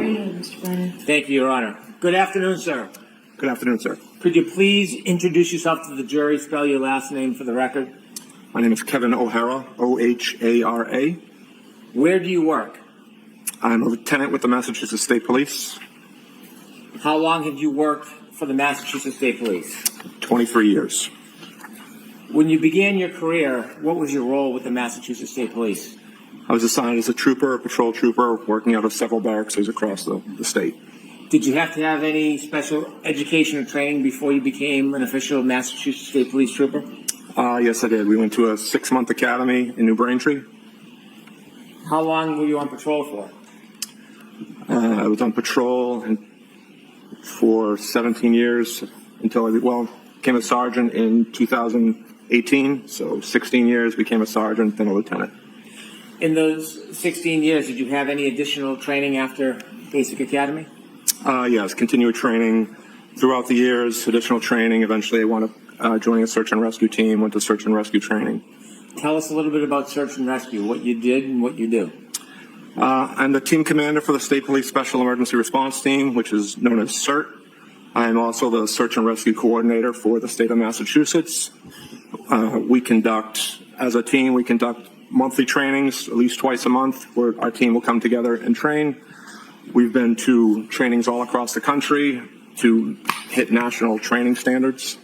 Swearing, Mr. Brennan. Thank you, Your Honor. Good afternoon, sir. Good afternoon, sir. Could you please introduce yourself to the jury, spell your last name for the record? My name is Kevin O'Hara, O-H-A-R-A. Where do you work? I'm a lieutenant with the Massachusetts State Police. How long have you worked for the Massachusetts State Police? 23 years. When you began your career, what was your role with the Massachusetts State Police? I was assigned as a trooper, a patrol trooper, working out of several barracks across the state. Did you have to have any special education or training before you became an official Massachusetts State Police trooper? Yes, I did. We went to a 6-month academy in New Braintree. How long were you on patrol for? I was on patrol for 17 years until I became a sergeant in 2018. So 16 years, became a sergeant, then a lieutenant. In those 16 years, did you have any additional training after basic academy? Yes, continued training throughout the years, additional training. Eventually, I wound up joining a search and rescue team, went to search and rescue training. Tell us a little bit about search and rescue, what you did and what you do. I'm the team commander for the State Police Special Emergency Response Team, which is known as CERT. I'm also the search and rescue coordinator for the state of Massachusetts. As a team, we conduct monthly trainings, at least twice a month, where our team will come together and train. We've been to trainings all across the country to hit national training standards.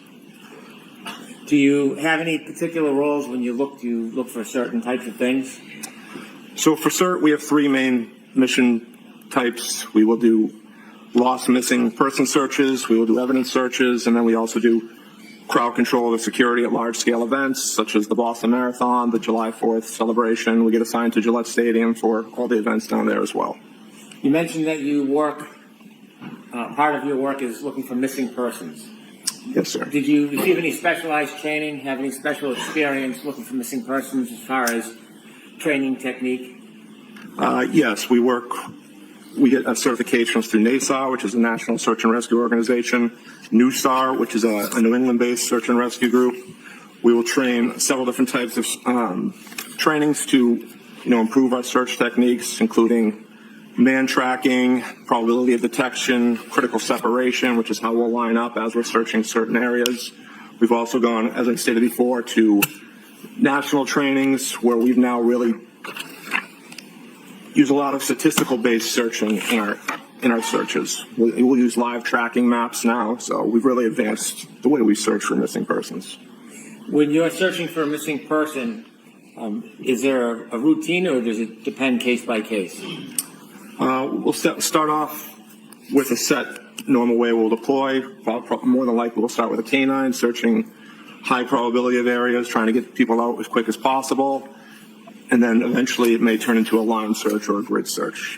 Do you have any particular roles when you look for certain types of things? So for CERT, we have 3 main mission types. We will do lost missing person searches, we will do evidence searches, and then we also do crowd control of security at large-scale events, such as the Boston Marathon, the July 4th celebration. We get assigned to Gillette Stadium for all the events down there as well. You mentioned that you work, part of your work is looking for missing persons. Yes, sir. Did you receive any specialized training, have any special experience looking for missing persons as far as training technique? Yes, we get certifications through NASAR, which is a National Search and Rescue Organization, NUSAR, which is a New England-based search and rescue group. We will train several different types of trainings to, improve our search techniques, including man tracking, probability of detection, critical separation, which is how we'll line up as we're searching certain areas. We've also gone, as I stated before, to national trainings where we've now really used a lot of statistical-based searching in our searches. We'll use live tracking maps now, so we've really advanced the way we search for missing persons. When you're searching for a missing person, is there a routine or does it depend case by case? We'll start off with a set normal way we'll deploy. More than likely, we'll start with a canine, searching high probability of areas, trying to get people out as quick as possible. And then eventually it may turn into a line search or a grid search.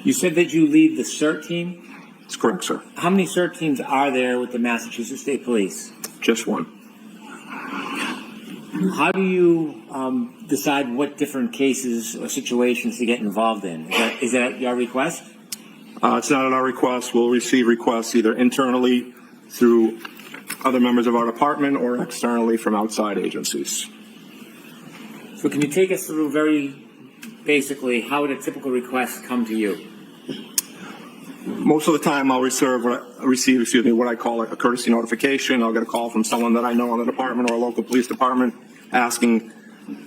You said that you lead the CERT team? That's correct, sir. How many CERT teams are there with the Massachusetts State Police? Just one. How do you decide what different cases or situations to get involved in? Is that at your request? It's not at our request. We'll receive requests either internally through other members of our department or externally from outside agencies. So can you take us through very basically how would a typical request come to you? Most of the time I'll receive what I call a courtesy notification. I'll get a call from someone that I know in the department or a local police department asking,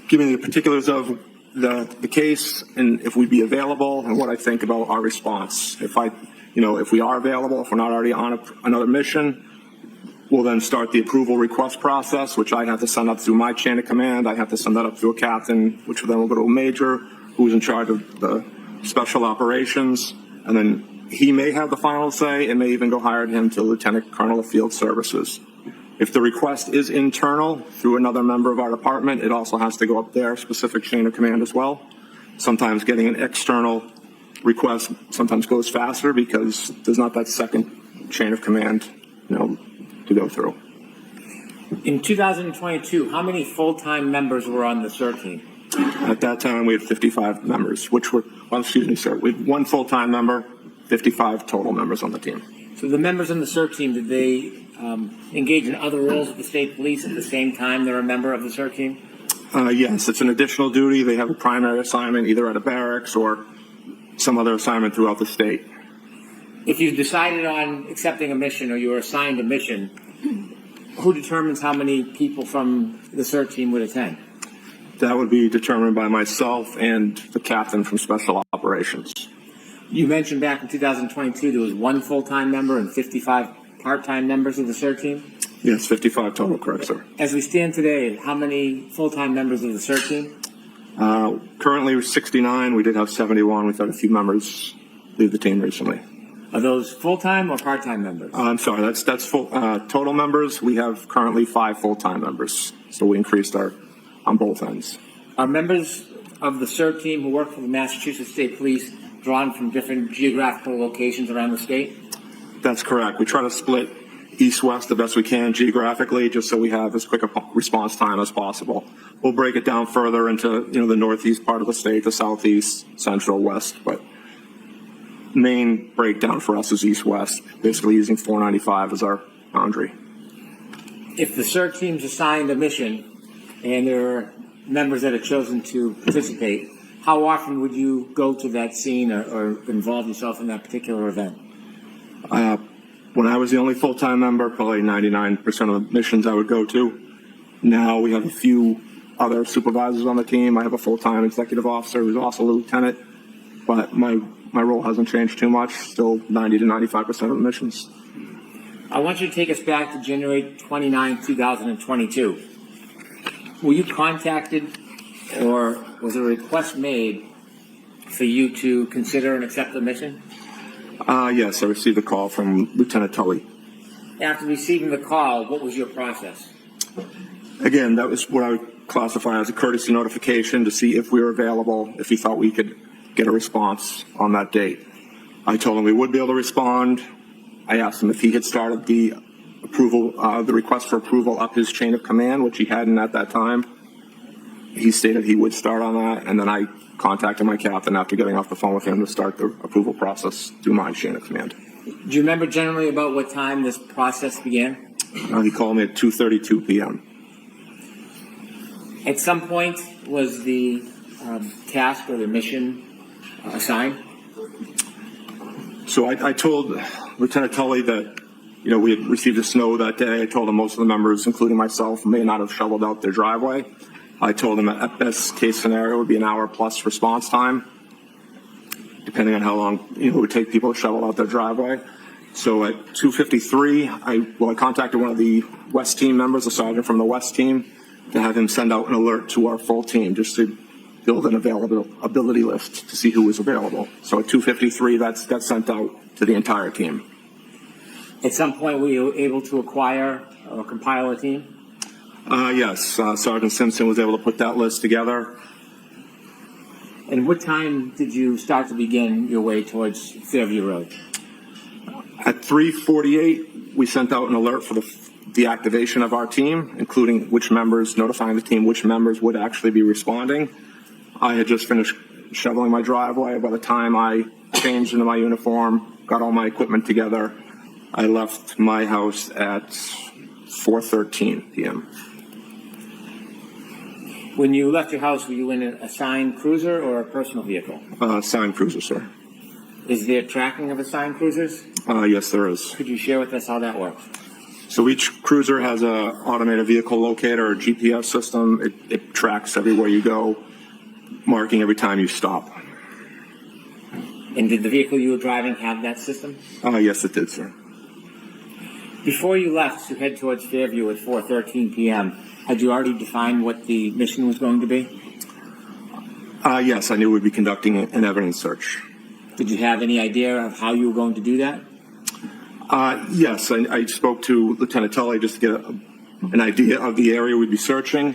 giving the particulars of the case and if we'd be available and what I think about our response. If we are available, if we're not already on another mission, we'll then start the approval request process, which I have to send up through my chain of command. I have to send that up through a captain, which then will go to a major who's in charge of the special operations. And then he may have the final say. It may even go higher than him to Lieutenant Colonel of Field Services. If the request is internal through another member of our department, it also has to go up their specific chain of command as well. Sometimes getting an external request sometimes goes faster because there's not that second chain of command, to go through. In 2022, how many full-time members were on the CERT team? At that time, we had 55 members, we had one full-time member, 55 total members on the team. So the members on the CERT team, did they engage in other roles with the state police at the same time they're a member of the CERT team? Yes, it's an additional duty. They have a primary assignment either at a barracks or some other assignment throughout the state. If you decided on accepting a mission or you were assigned a mission, who determines how many people from the CERT team would attend? That would be determined by myself and the captain from Special Operations. You mentioned back in 2022 there was 1 full-time member and 55 part-time members of the CERT team? Yes, 55 total, correct, sir. As we stand today, how many full-time members of the CERT team? Currently 69. We did have 71. We've had a few members leave the team recently. Are those full-time or part-time members? I'm sorry, that's full total members. We have currently 5 full-time members, so we increased our on both ends. Are members of the CERT team who work for the Massachusetts State Police drawn from different geographical locations around the state? That's correct. We try to split east-west the best we can geographically, just so we have as quick a response time as possible. We'll break it down further into the northeast part of the state, the southeast, central, west, but main breakdown for us is east-west, basically using 495 as our boundary. If the CERT team's assigned a mission and there are members that are chosen to participate, how often would you go to that scene or involve yourself in that particular event? When I was the only full-time member, probably 99% of the missions I would go to. Now we have a few other supervisors on the team. I have a full-time executive officer who's also a lieutenant, but my role hasn't changed too much, still 90 to 95% of the missions. I want you to take us back to January 29, 2022. Were you contacted or was a request made for you to consider and accept the mission? Yes, I received a call from Lieutenant Tully. After receiving the call, what was your process? Again, that was what I would classify as a courtesy notification to see if we were available, if he thought we could get a response on that date. I told him we would be able to respond. I asked him if he had started the approval, the request for approval up his chain of command, which he hadn't at that time. He stated he would start on that, and then I contacted my captain after getting off the phone with him to start the approval process through my chain of command. Do you remember generally about what time this process began? He called me at 2:32 p.m. At some point, was the task or the mission assigned? So I told Lieutenant Tully that, we had received the snow that day. I told him most of the members, including myself, may not have shoveled out their driveway. I told him at best case scenario would be an hour plus response time, depending on how long it would take people to shovel out their driveway. So at 2:53, I contacted one of the West team members, a sergeant from the West team, to have him send out an alert to our full team just to build an availability list to see who was available. So at 2:53, that's got sent out to the entire team. At some point, were you able to acquire or compile a team? Yes, Sergeant Simpson was able to put that list together. And what time did you start to begin your way towards Fairview Road? At 3:48, we sent out an alert for the activation of our team, including notifying the team which members would actually be responding. I had just finished shoveling my driveway. By the time I changed into my uniform, got all my equipment together, I left my house at 4:13 p.m. When you left your house, were you in an assigned cruiser or a personal vehicle? Assigned cruiser, sir. Is there tracking of assigned cruisers? Yes, there is. Could you share with us how that works? So each cruiser has a automated vehicle locator or GPS system. It tracks everywhere you go, marking every time you stop. And did the vehicle you were driving have that system? Yes, it did, sir. Before you left to head towards Fairview at 4:13 p.m., had you already defined what the mission was going to be? Yes, I knew we'd be conducting an evidence search. Did you have any idea of how you were going to do that? Yes, I spoke to Lieutenant Tully just to get an idea of the area we'd be searching.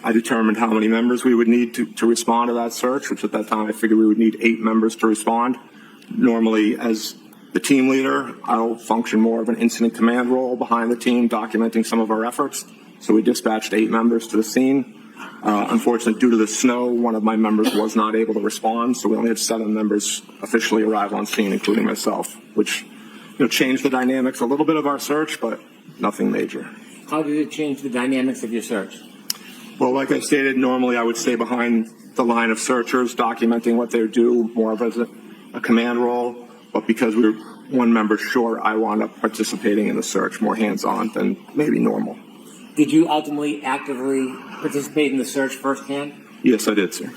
I determined how many members we would need to respond to that search, which at that time I figured we would need 8 members to respond. Normally, as the team leader, I'll function more of an incident command role behind the team, documenting some of our efforts. So we dispatched 8 members to the scene. Unfortunately, due to the snow, one of my members was not able to respond, so we only had 7 members officially arrive on scene, including myself, which changed the dynamics a little bit of our search, but nothing major. How did it change the dynamics of your search? Well, like I stated, normally I would stay behind the line of searchers, documenting what they do, more of as a command role, but because we were one member short, I wound up participating in the search more hands-on than maybe normal. Did you ultimately actively participate in the search firsthand? Yes, I did, sir.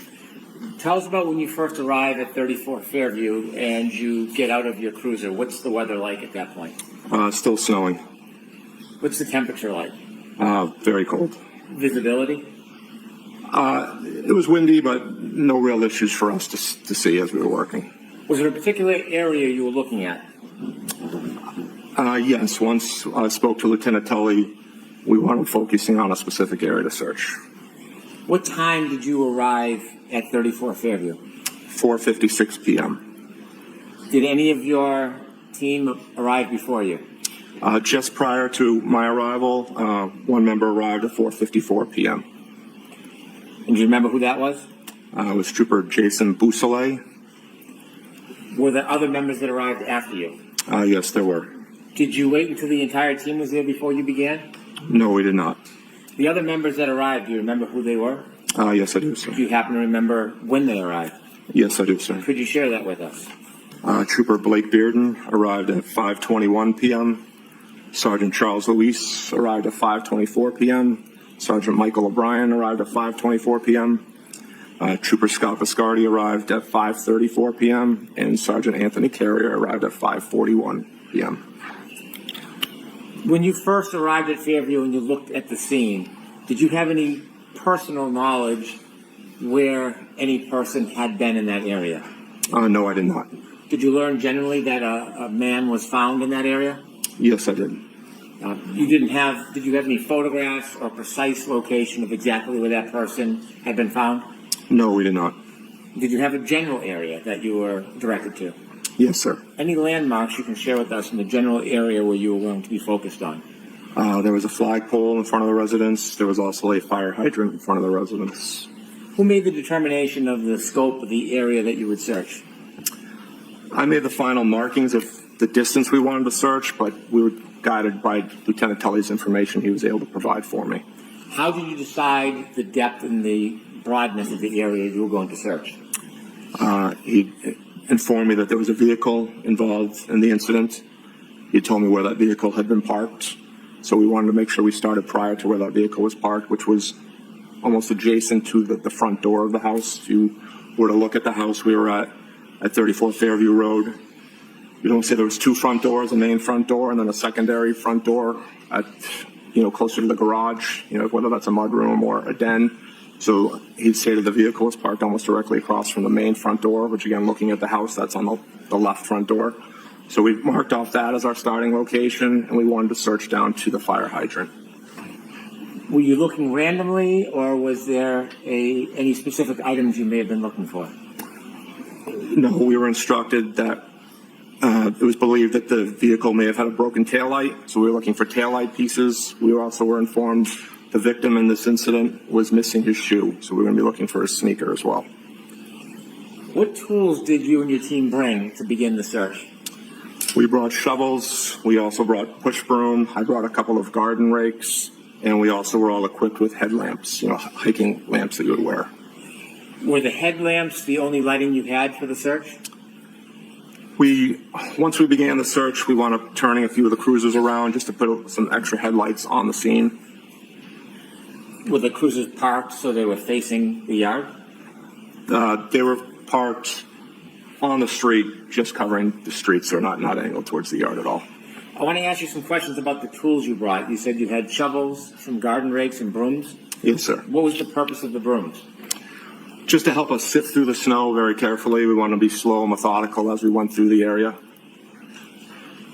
Tell us about when you first arrive at 34 Fairview and you get out of your cruiser. What's the weather like at that point? Still snowing. What's the temperature like? Very cold. Visibility? It was windy, but no real issues for us to see as we were working. Was there a particular area you were looking at? Yes, once I spoke to Lieutenant Tully, we wanted focusing on a specific area to search. What time did you arrive at 34 Fairview? 4:56 p.m. Did any of your team arrive before you? Just prior to my arrival, one member arrived at 4:54 p.m. And do you remember who that was? It was Trooper Jason Bousselet. Were there other members that arrived after you? Yes, there were. Did you wait until the entire team was there before you began? No, we did not. The other members that arrived, do you remember who they were? Yes, I do, sir. Do you happen to remember when they arrived? Yes, I do, sir. Could you share that with us? Trooper Blake Bearden arrived at 5:21 p.m. Sergeant Charles Luis arrived at 5:24 p.m. Sergeant Michael O'Brien arrived at 5:24 p.m. Trooper Scott Viscardi arrived at 5:34 p.m. and Sergeant Anthony Carrier arrived at 5:41 p.m. When you first arrived at Fairview and you looked at the scene, did you have any personal knowledge where any person had been in that area? No, I did not. Did you learn generally that a man was found in that area? Yes, I did. Did you have any photographs or precise location of exactly where that person had been found? No, we did not. Did you have a general area that you were directed to? Yes, sir. Any landmarks you can share with us in the general area where you were going to be focused on? There was a flagpole in front of the residence. There was also a fire hydrant in front of the residence. Who made the determination of the scope of the area that you would search? I made the final markings of the distance we wanted to search, but we were guided by Lieutenant Tully's information he was able to provide for me. How did you decide the depth and the broadness of the area you were going to search? He informed me that there was a vehicle involved in the incident. He told me where that vehicle had been parked. So we wanted to make sure we started prior to where that vehicle was parked, which was almost adjacent to the front door of the house. If you were to look at the house we were at 34 Fairview Road, you don't say there was two front doors, a main front door and then a secondary front door at, closer to the garage, whether that's a mudroom or a den. So he stated the vehicle was parked almost directly across from the main front door, which again, looking at the house, that's on the left front door. So we marked off that as our starting location, and we wanted to search down to the fire hydrant. Were you looking randomly, or was there any specific items you may have been looking for? No, we were instructed that it was believed that the vehicle may have had a broken taillight, so we were looking for taillight pieces. We also were informed the victim in this incident was missing his shoe, so we're going to be looking for his sneaker as well. What tools did you and your team bring to begin the search? We brought shovels. We also brought push broom. I brought a couple of garden rakes, and we also were all equipped with headlamps, hiking lamps that you would wear. Were the headlamps the only lighting you had for the search? Once we began the search, we wound up turning a few of the cruisers around just to put some extra headlights on the scene. Were the cruisers parked so they were facing the yard? They were parked on the street, just covering the street, so not angled towards the yard at all. I want to ask you some questions about the tools you brought. You said you had shovels, some garden rakes, and brooms? Yes, sir. What was the purpose of the brooms? Just to help us sift through the snow very carefully. We wanted to be slow and methodical as we went through the area.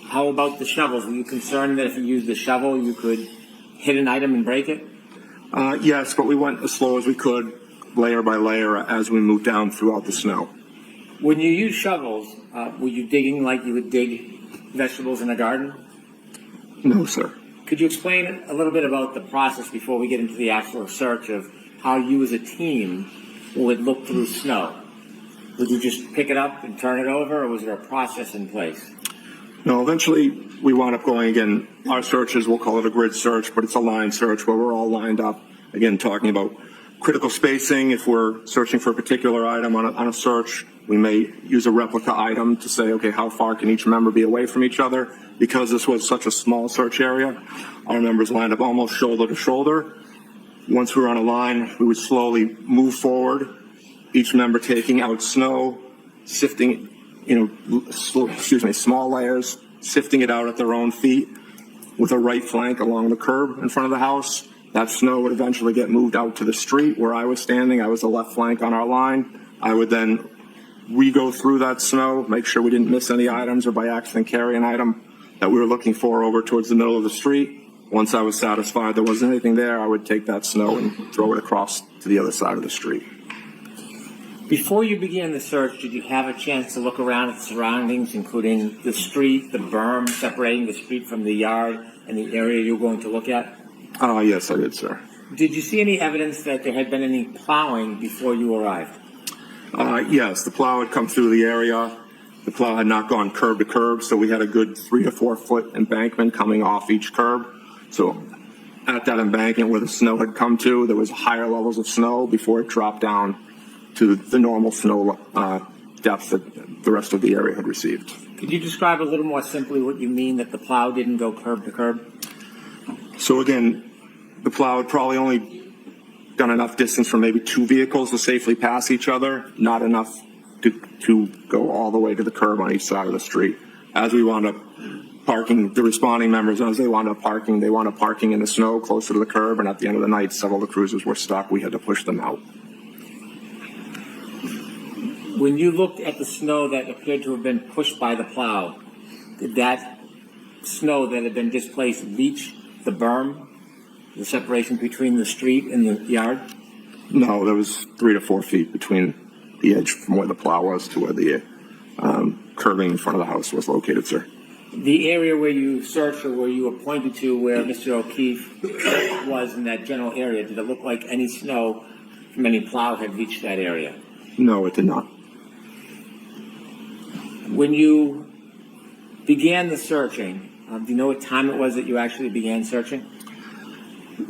How about the shovels? Were you concerned that if you used the shovel, you could hit an item and break it? Yes, but we went as slow as we could, layer by layer, as we moved down throughout the snow. When you use shovels, were you digging like you would dig vegetables in a garden? No, sir. Could you explain a little bit about the process before we get into the actual search of how you as a team would look through snow? Would you just pick it up and turn it over, or was there a process in place? No, eventually we wound up going again. Our searches, we'll call it a grid search, but it's a line search where we're all lined up, again, talking about critical spacing. If we're searching for a particular item on a search, we may use a replica item to say, okay, how far can each member be away from each other? Because this was such a small search area, our members lined up almost shoulder to shoulder. Once we were on a line, we would slowly move forward, each member taking out snow, sifting, small layers, sifting it out at their own feet with a right flank along the curb in front of the house. That snow would eventually get moved out to the street where I was standing. I was the left flank on our line. I would then re-go through that snow, make sure we didn't miss any items or by accident carry an item that we were looking for over towards the middle of the street. Once I was satisfied there wasn't anything there, I would take that snow and throw it across to the other side of the street. Before you began the search, did you have a chance to look around at the surroundings, including the street, the berm separating the street from the yard, and the area you're going to look at? Yes, I did, sir. Did you see any evidence that there had been any plowing before you arrived? Yes, the plow had come through the area. The plow had not gone curb to curb, so we had a good 3 to 4 foot embankment coming off each curb. So at that embankment where the snow had come to, there was higher levels of snow before it dropped down to the normal snow depth that the rest of the area had received. Could you describe a little more simply what you mean that the plow didn't go curb to curb? So again, the plow had probably only done enough distance for maybe 2 vehicles to safely pass each other, not enough to go all the way to the curb on each side of the street. As we wound up parking, the responding members, as they wound up parking in the snow closer to the curb, and at the end of the night, several of the cruisers were stuck. We had to push them out. When you looked at the snow that appeared to have been pushed by the plow, did that snow that had been displaced reach the berm, the separation between the street and the yard? No, there was 3 to 4 feet between the edge from where the plow was to where the curbing in front of the house was located, sir. The area where you searched or where you were pointed to where Mr. O'Keefe was in that general area, did it look like any snow from any plow had reached that area? No, it did not. When you began the searching, do you know what time it was that you actually began searching?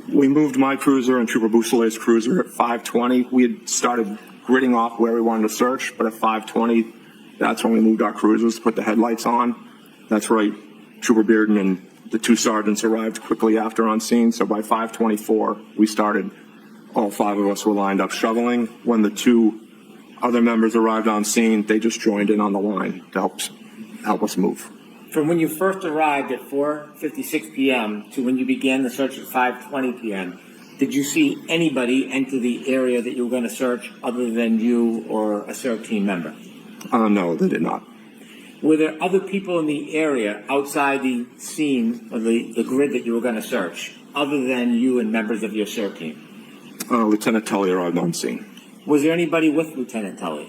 We moved my cruiser and Trooper Boussolet's cruiser at 5:20. We had started gridding off where we wanted to search, but at 5:20, that's when we moved our cruisers to put the headlights on. That's right. Trooper Bearden and the 2 sergeants arrived quickly after on scene. So by 5:24, we started. All 5 of us were lined up shoveling. When the 2 other members arrived on scene, they just joined in on the line to help us move. From when you first arrived at 4:56 p.m. to when you began the search at 5:20 p.m., did you see anybody enter the area that you were going to search other than you or a CERT team member? No, they did not. Were there other people in the area outside the scene or the grid that you were going to search, other than you and members of your CERT team? Lieutenant Tully arrived on scene. Was there anybody with Lieutenant Tully?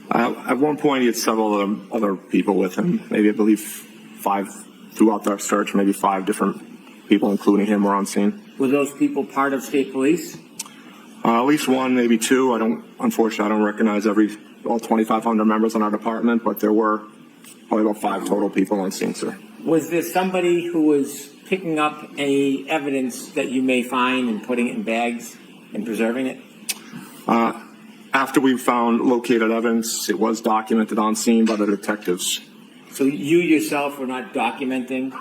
At one point, he had several other people with him. Maybe, I believe, 5 throughout our search, maybe 5 different people, including him, were on scene. Were those people part of state police? At least 1, maybe 2. Unfortunately, I don't recognize all 2,500 members in our department, but there were probably about 5 total people on scene, sir. Was there somebody who was picking up any evidence that you may find and putting it in bags and preserving it? After we found located evidence, it was documented on scene by the detectives. So you yourself were not documenting?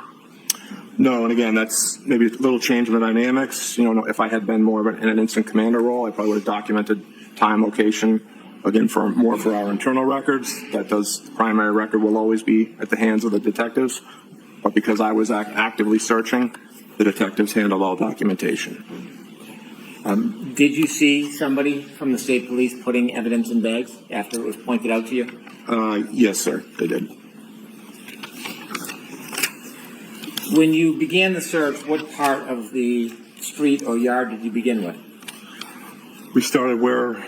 No, and again, that's maybe a little change in the dynamics. If I had been more of an instant commander role, I probably would have documented time, location, again, for our internal records. The primary record will always be at the hands of the detectives. But because I was actively searching, the detectives handled all documentation. Did you see somebody from the state police putting evidence in bags after it was pointed out to you? Yes, sir, they did. When you began the search, what part of the street or yard did you begin with? We started where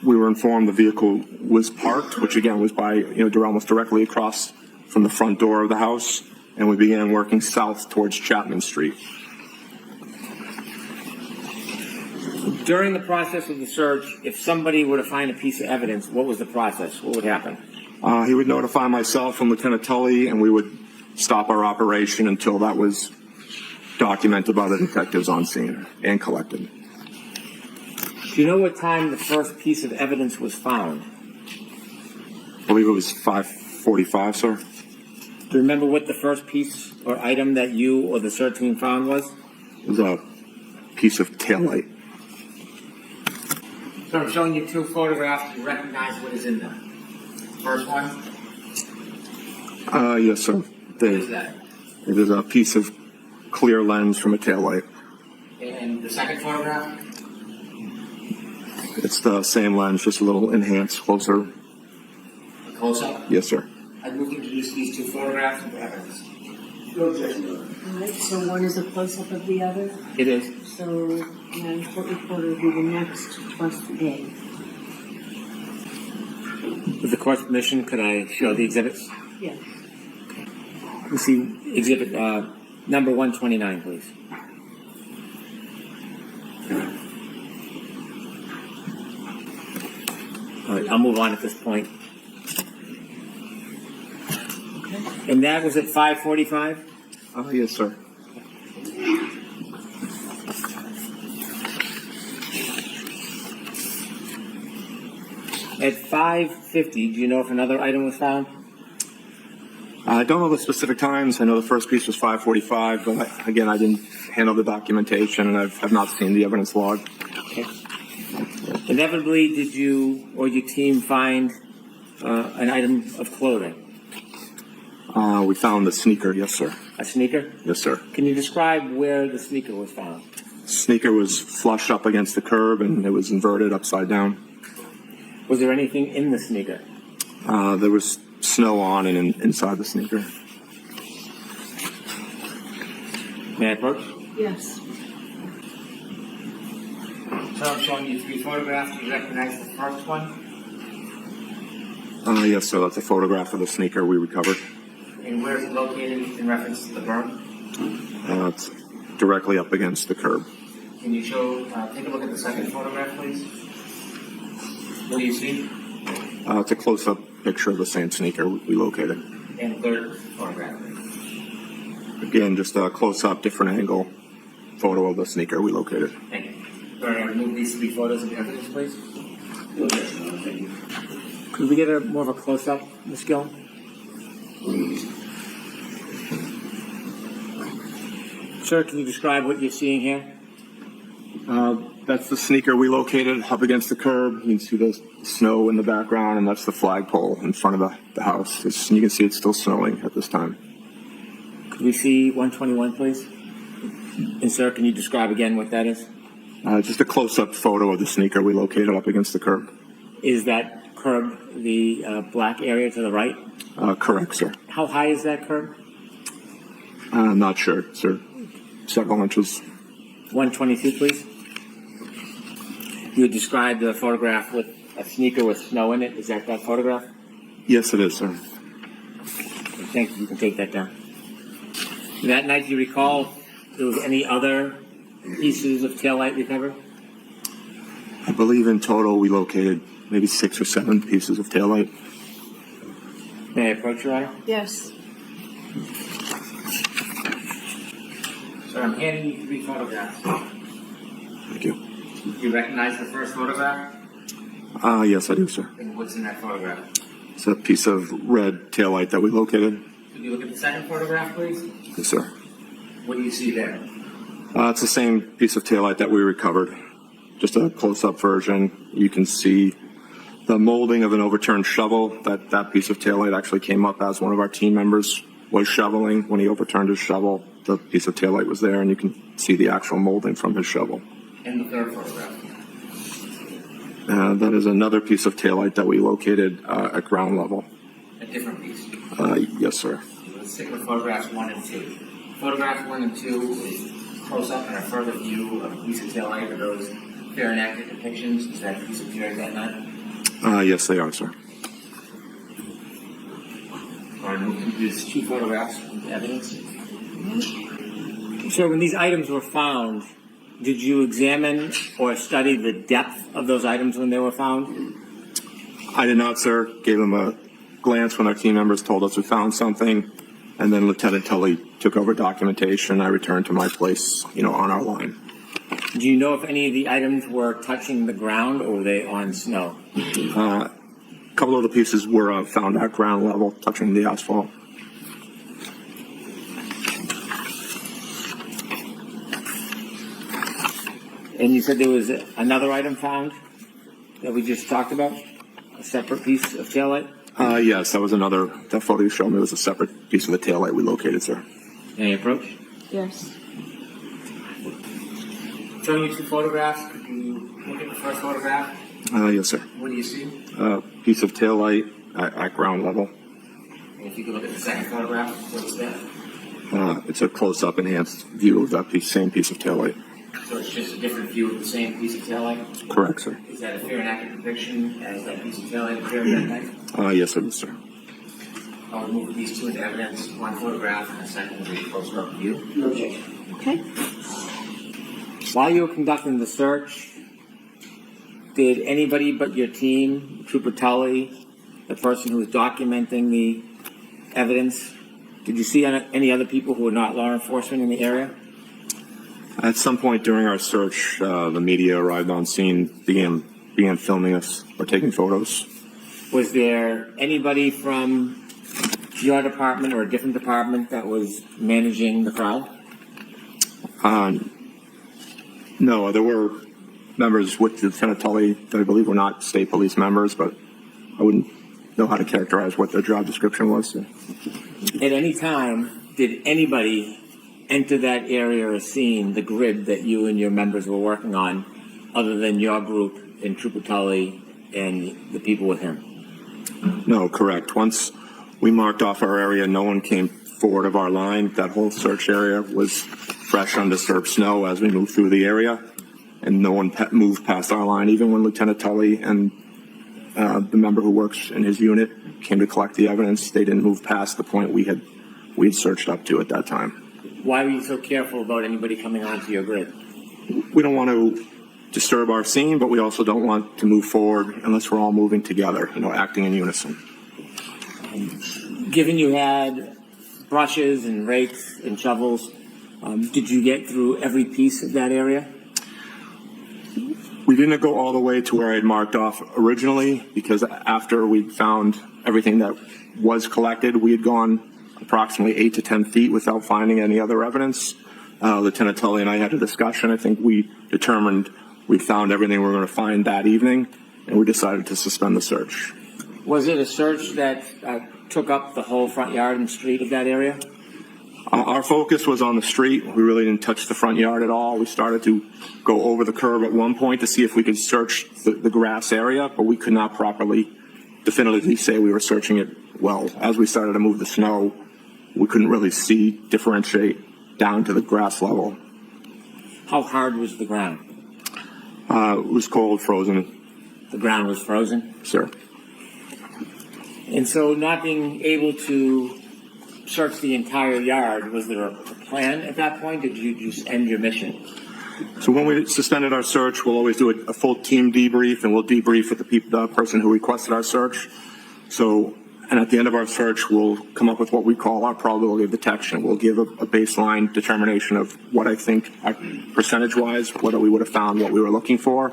we were informed the vehicle was parked, which again was by, almost directly across from the front door of the house, and we began working south towards Chapman Street. During the process of the search, if somebody were to find a piece of evidence, what was the process? What would happen? He would notify myself and Lieutenant Tully, and we would stop our operation until that was documented by the detectives on scene and collected. Do you know what time the first piece of evidence was found? I believe it was 5:45, sir. Do you remember what the first piece or item that you or the CERT team found was? It was a piece of taillight. So I'm showing you two photographs. You recognize what is in them. First one, Yes, sir. what is that? It is a piece of clear lens from a taillight. And the second photograph? It's the same lens, just a little enhanced, closer. A close-up? Yes, sir. I'd move to introduce these two photographs into evidence. All right, so one is a close-up of the other, It is. so Madam Court Reporter will be the next plus A. With the court's permission, could I show the exhibits? Yes. You see exhibit number 129, please. All right, I'll move on at this point. And that was at 5:45? Yes, sir. At 5:50, do you know if another item was found? I don't know the specific times. I know the first piece was 5:45, but again, I didn't handle the documentation, and I've not seen the evidence log. Okay. Inevitably, did you or your team find an item of clothing? We found the sneaker. Yes, sir. A sneaker? Yes, sir. Can you describe where the sneaker was found? Sneaker was flush up against the curb, and it was inverted upside down. Was there anything in the sneaker? There was snow on and inside the sneaker. May I approach? Yes. So I'm showing you three photographs. Do you recognize the first one? Yes, sir. That's a photograph of the sneaker we recovered. And where is it located in reference to the burn? It's directly up against the curb. Can you show, take a look at the second photograph, please? What do you see? It's a close-up picture of the same sneaker we located. And the third photograph, please. Again, just a close-up, different angle photo of the sneaker we located. Thank you. All right, remove these three photos of the evidence, please. Thank you. Could we get more of a close-up, Ms. Gill? Sir, can you describe what you're seeing here? That's the sneaker we located up against the curb. You can see the snow in the background, and that's the flagpole in front of the house. You can see it's still snowing at this time. Could we see 121, please? And sir, can you describe again what that is? Just a close-up photo of the sneaker we located up against the curb. Is that curb the black area to the right? Correct, sir. How high is that curb? I'm not sure, sir. Several inches. 122, please. You described the photograph with a sneaker with snow in it. Is that photograph? Yes, it is, sir. Thank you. You can take that down. That night, do you recall there was any other pieces of taillight recovered? I believe in total we located maybe 6 or 7 pieces of taillight. May I approach, Your Honor? Yes. Sir, I'm handing you three photographs. Thank you. Do you recognize the first photograph? Yes, I do, sir. And what's in that photograph? It's a piece of red taillight that we located. Could you look at the second photograph, please? Yes, sir. What do you see there? It's the same piece of taillight that we recovered. Just a close-up version. You can see the molding of an overturned shovel. That piece of taillight actually came up as one of our team members was shoveling. When he overturned his shovel, the piece of taillight was there, and you can see the actual molding from his shovel. And the third photograph? That is another piece of taillight that we located at ground level. A different piece? Yes, sir. Let's stick with photographs 1 and 2. Photographs 1 and 2 is close-up and a further view of a piece of taillight. Are those fair and accurate depictions? Is that piece of taillight that night? Yes, they are, sir. All right, we can use 2 photographs of evidence. So when these items were found, did you examine or study the depth of those items when they were found? I did not, sir. Gave them a glance when our team members told us we found something, and then Lieutenant Tully took over documentation. I returned to my place, on our line. Do you know if any of the items were touching the ground or were they on snow? A couple of the pieces were found at ground level, touching the asphalt. And you said there was another item found that we just talked about? A separate piece of taillight? Yes, that was another. That photo you showed me was a separate piece of the taillight we located, sir. Any approach? Yes. Showing you two photographs. Could you look at the first photograph? Yes, sir. What do you see? Piece of taillight at ground level. And if you could look at the second photograph, what's that? It's a close-up enhanced view of that same piece of taillight. So it's just a different view of the same piece of taillight? Correct, sir. Is that a fair and accurate depiction as that piece of taillight appeared that night? Yes, it is, sir. I'll move these two into evidence. One photograph and a second will be a closer-up view. Okay. While you were conducting the search, did anybody but your team, Trooper Tully, the person who was documenting the evidence, did you see any other people who were not law enforcement in the area? At some point during our search, the media arrived on scene, began filming us or taking photos. Was there anybody from your department or a different department that was managing the crowd? No, there were members with Lieutenant Tully that I believe were not state police members, but I wouldn't know how to characterize what their job description was. So. At any time, did anybody enter that area or scene, the grid that you and your members were working on, other than your group and Trooper Tully and the people with him? No, correct. Once we marked off our area, no one came forward of our line. That whole search area was fresh, undisturbed snow as we moved through the area, and no one moved past our line. Even when Lieutenant Tully and the member who works in his unit came to collect the evidence, they didn't move past the point we'd searched up to at that time. Why were you so careful about anybody coming onto your grid? We don't want to disturb our scene, but we also don't want to move forward unless we're all moving together, acting in unison. Given you had brushes and rakes and shovels, did you get through every piece of that area? We didn't go all the way to where I had marked off originally, because after we found everything that was collected, we had gone approximately 8 to 10 feet without finding any other evidence. Lieutenant Tully and I had a discussion. I think we determined we found everything we were going to find that evening, and we decided to suspend the search. Was it a search that took up the whole front yard and street of that area? Our focus was on the street. We really didn't touch the front yard at all. We started to go over the curb at one point to see if we could search the grass area, but we could not properly definitively say we were searching it well. As we started to move the snow, we couldn't really differentiate down to the grass level. How hard was the ground? It was cold, frozen. The ground was frozen? Sir. And so not being able to search the entire yard, was there a plan at that point? Did you just end your mission? So when we suspended our search, we'll always do a full team debrief, and we'll debrief with the person who requested our search. And at the end of our search, we'll come up with what we call our probability of detection. We'll give a baseline determination of what I think, percentage-wise, whether we would have found what we were looking for.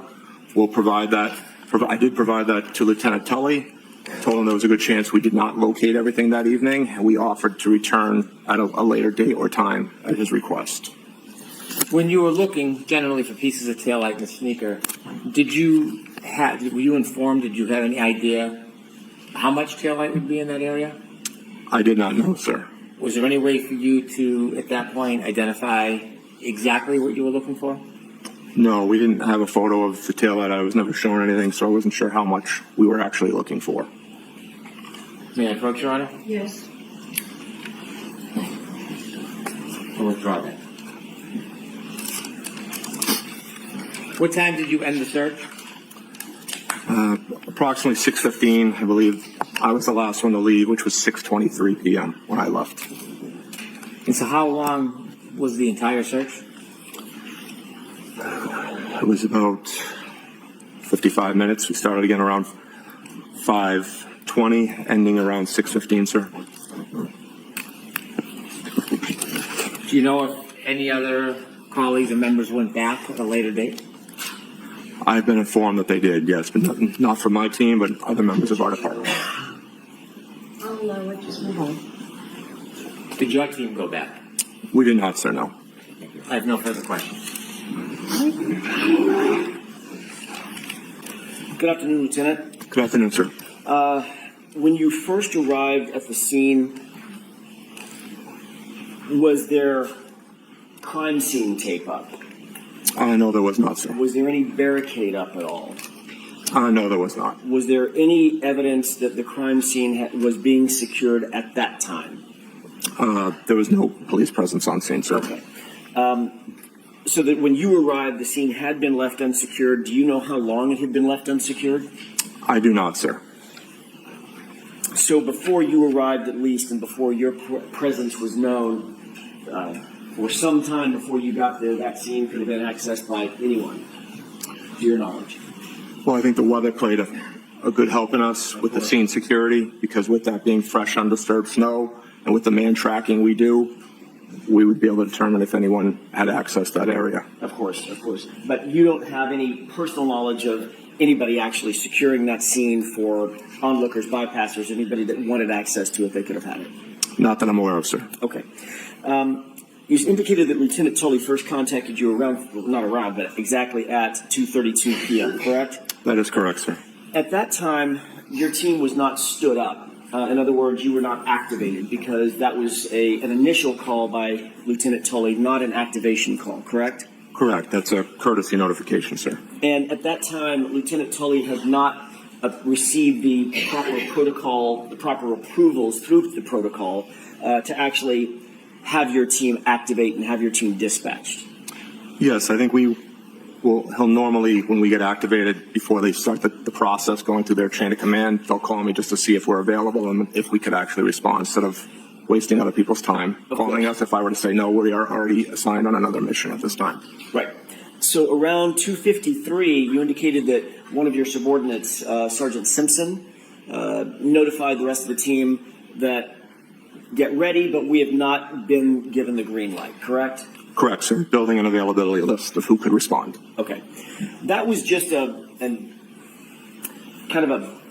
We'll provide that. I did provide that to Lieutenant Tully. Told him there was a good chance we did not locate everything that evening, and we offered to return at a later date or time at his request. When you were looking generally for pieces of taillight in the sneaker, were you informed, did you have any idea how much taillight would be in that area? I did not know, sir. Was there any way for you to, at that point, identify exactly what you were looking for? No, we didn't have a photo of the taillight. I was never shown anything, so I wasn't sure how much we were actually looking for. May I approach, Your Honor? Yes. I'll withdraw that. What time did you end the search? Approximately 6:15, I believe. I was the last one to leave, which was 6:23 p.m. when I left. And so how long was the entire search? It was about 55 minutes. We started again around 5:20, ending around 6:15, sir. Do you know if any other colleagues and members went back at a later date? I've been informed that they did, yes, but not from my team, but other members of our department. I'll let you move on. Did your team go back? We did not, sir, no. I have no further questions. Good afternoon, Lieutenant. Good afternoon, sir. When you first arrived at the scene, was there crime scene tape up? No, there was not, sir. Was there any barricade up at all? No, there was not. Was there any evidence that the crime scene was being secured at that time? There was no police presence on scene, sir. Okay. So that when you arrived, the scene had been left unsecured. Do you know how long it had been left unsecured? I do not, sir. So before you arrived, at least, and before your presence was known, or some time before you got there, that scene could have been accessed by anyone, to your knowledge. Well, I think the weather played a good help in us with the scene security, because with that being fresh, undisturbed snow, and with the man tracking we do, we would be able to determine if anyone had access to that area. Of course, of course. But you don't have any personal knowledge of anybody actually securing that scene for onlookers, bypassers, anybody that wanted access to it, they could have had it? Not that I'm aware of, sir. Okay. You indicated that Lieutenant Tully first contacted you but exactly at 2:32 p.m., correct? That is correct, sir. At that time, your team was not stood up. In other words, you were not activated because that was an initial call by Lieutenant Tully, not an activation call, correct? Correct. That's a courtesy notification, sir. And at that time, Lieutenant Tully had not received the proper protocol, the proper approvals through the protocol to actually have your team activate and have your team dispatched. Yes, I think he'll normally, when we get activated, before they start the process going through their chain of command, they'll call me just to see if we're available and if we could actually respond instead of wasting other people's time calling us if I were to say, no, we are already assigned on another mission at this time. Right. So around 2:53, you indicated that one of your subordinates, Sergeant Simpson, notified the rest of the team that get ready, but we have not been given the green light, correct? Correct, sir. Building an availability list of who could respond. Okay. That was just a kind of a